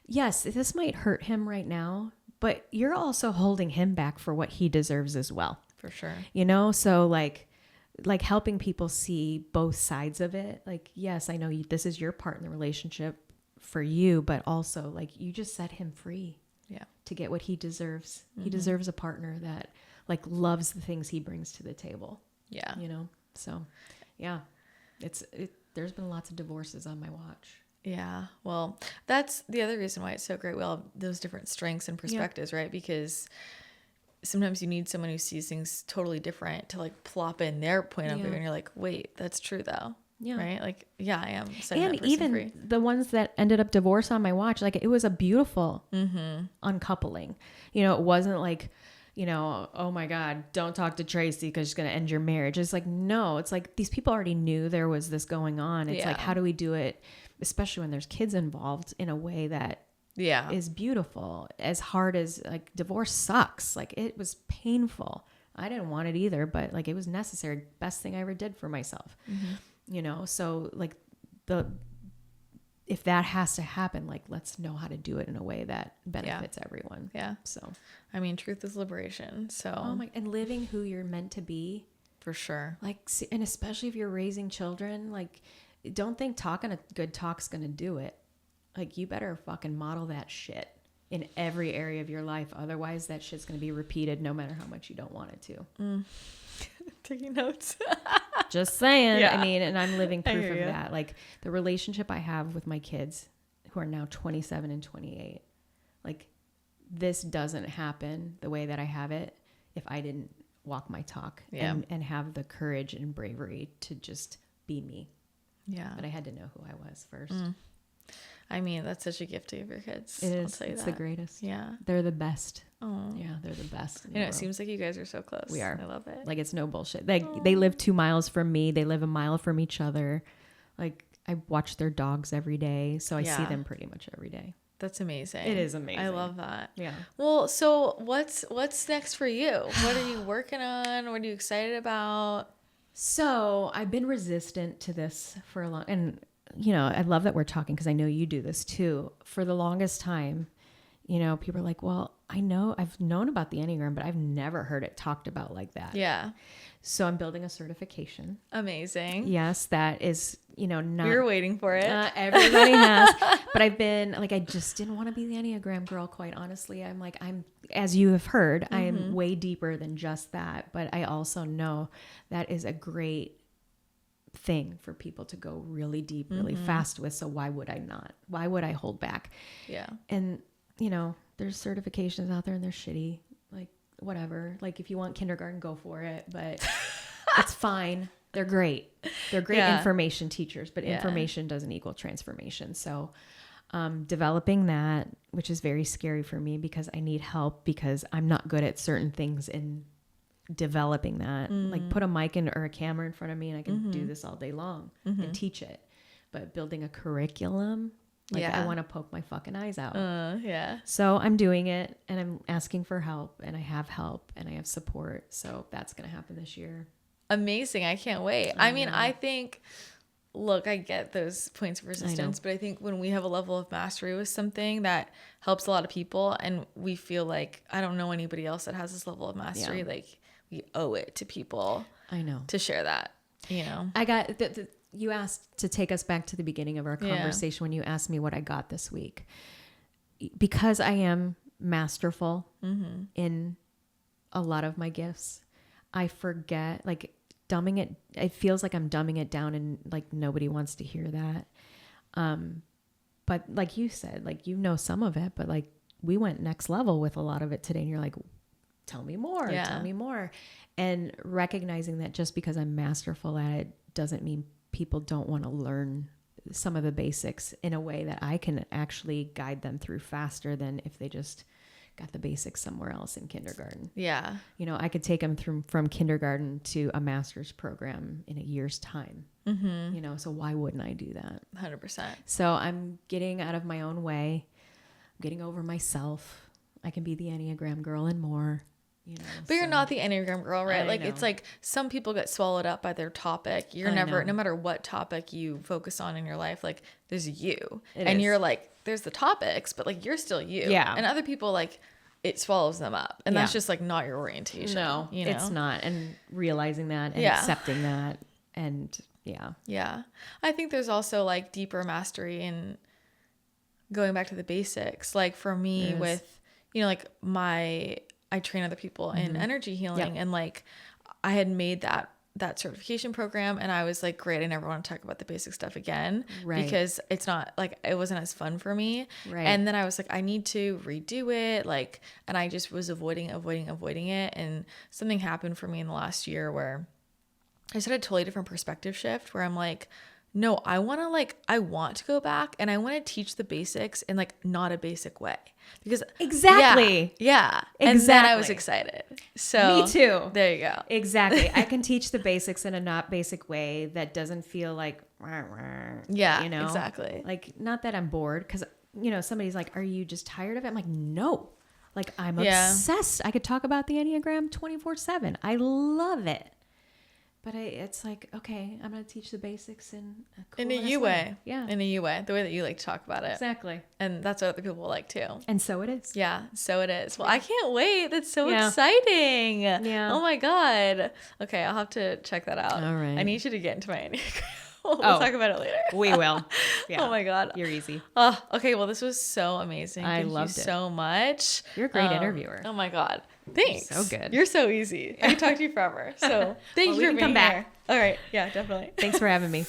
yes, this might hurt him right now, but you're also holding him back for what he deserves as well. For sure. You know, so like helping people see both sides of it. Like, yes, I know this is your part in the relationship for you, but also like you just set him free. Yeah. To get what he deserves. Mm-hmm. He deserves a partner that like loves the things he brings to the table. Yeah. You know? So yeah, there's been lots of divorces on my watch. Yeah. Well, that's the other reason why it's so great. We all have those different strengths and perspectives, right? Because sometimes you need someone who sees things totally different to like plop in their point of view. And you're like, wait, that's true though. Yeah. Right. Like, yeah, I am. And even free. The ones that ended up divorced on my watch, like it was a beautiful uncoupling. You know, it wasn't like, you know, oh my God, don't talk to Tracy because she's going to end your marriage. It's like, no, it's like these people already knew there was this going on. It's like, how do we do it, especially when there's kids involved, in a way that is beautiful? As hard as like divorce sucks. Like it was painful. I didn't want it either, but like it was necessary. Best thing I ever did for myself. Mm-hmm. You know, so like if that has to happen, like let's know how to do it in a way that benefits everyone. Yeah. So, I mean, truth is liberation. So, and living who you're meant to be. For sure. Like, and especially if you're raising children, like don't think talking a good talk's going to do it. Like you better fucking model that shit in every area of your life. Otherwise that shit's going to be repeated no matter how much you don't want it to. Taking notes. Just saying. Yeah. I mean, and I'm living proof of that. Like the relationship I have with my kids who are now 27 and 28, like this doesn't happen the way that I have it if I didn't walk my talk and have the courage and bravery to just be me. Yeah. But I had to know who I was first. I mean, that's such a gift to give your kids. It is. It's the greatest. Yeah. They're the best. Oh. Yeah, they're the best. You know, it seems like you guys are so close. We are. I love it. Like, it's no bullshit. They live 2 miles from me. They live a mile from each other. Like, I watch their dogs every day. So I see them pretty much every day. That's amazing. It is amazing. I love that. Yeah. Well, so what's next for you? What are you working on? What are you excited about? So I've been resistant to this for a long, and you know, I love that we're talking because I know you do this too. For the longest time, you know, people are like, well, I've known about the Enneagram, but I've never heard it talked about like that. Yeah. So I'm building a certification. Amazing. Yes. That is, you know, not. You're waiting for it. Everybody has. But I've been like, I just didn't want to be the Enneagram girl, quite honestly. As you have heard, I'm way deeper than just that. But I also know that is a great thing for people to go really deep, really fast with. So why would I not? Why would I hold back? Yeah. And, you know, there's certifications out there and they're shitty. Like, whatever. Like, if you want kindergarten, go for it. But it's fine. They're great. They're great information teachers, but information doesn't equal transformation. So developing that, which is very scary for me because I need help because I'm not good at certain things in developing that. Like, put a mic or a camera in front of me and I can do this all day long and teach it. but building a curriculum, like I want to poke my fucking eyes out. Yeah. So I'm doing it, and I'm asking for help, and I have help, and I have support. So that's going to happen this year. Amazing. I can't wait. I mean, I think, look, I get those points of resistance, but I think when we have a level of mastery with something that helps a lot of people, and we feel like, I don't know anybody else that has this level of mastery, like we owe it to people. I know. To share that, you know. I got you asked to take us back to the beginning of our conversation when you asked me what I got this week. Because I am masterful in a lot of my gifts, I forget, like, it feels like I'm dumbing it down, and like nobody wants to hear that. But like you said, like, you know, some of it, but like we went next level with a lot of it today, and you're like, tell me more, tell me more. And recognizing that just because I'm masterful at it doesn't mean people don't want to learn some of the basics in a way that I can actually guide them through faster than if they just got the basics somewhere else in kindergarten. Yeah. You know, I could take them from kindergarten to a master's program in a year's time. You know, so why wouldn't I do that? 100%. So I'm getting out of my own way. I'm getting over myself. I can be the Enneagram girl and more. You know, but you're not the Enneagram girl, right? Like, it's like some people get swallowed up by their topic. You're never, no matter what topic you focus on in your life, like, there's you. And you're like, there's the topics, but like, you're still you. Yeah. And other people, like, it swallows them up. And that's just like not your orientation. No, you know? It's not. And realizing that and accepting that. And yeah. I think there's also like deeper mastery in going back to the basics. Like for me with, you know, like I train other people in energy healing, and like I had made that certification program, and I was like, great, I never want to talk about the basic stuff again, because it's not like, it wasn't as fun for me. And then I was like, I need to redo it, like, and I just was avoiding it. And something happened for me in the last year where I just had a totally different perspective shift, where I'm like, no, I want to go back, and I want to teach the basics in like not a basic way, because yeah. And then I was excited. So me too. There you go. Exactly. I can teach the basics in a not basic way that doesn't feel like, you know, exactly. Like, not that I'm bored, because, you know, somebody's like, are you just tired of it? I'm like, no, like, I'm obsessed. I could talk about the Enneagram 24/7. I love it. But it's like, okay, I'm going to teach the basics in a you way. Yeah. In a you way. The way that you like to talk about it. Exactly. And that's what other people will like too. And so it is. Yeah. So it is. Well, I can't wait. That's so exciting. Yeah. Oh my God. Okay. I'll have to check that out. All right. I need you to get into my Enneagram. We'll talk about it later. We will. Yeah. Oh my God. You're easy. Oh, okay. Well, this was so amazing. Thank you so much. You're a great interviewer. Oh my God. Thanks. You're so good. You're so easy. I can talk to you forever. So thank you for being here. All right. Yeah, definitely. Thanks for having me.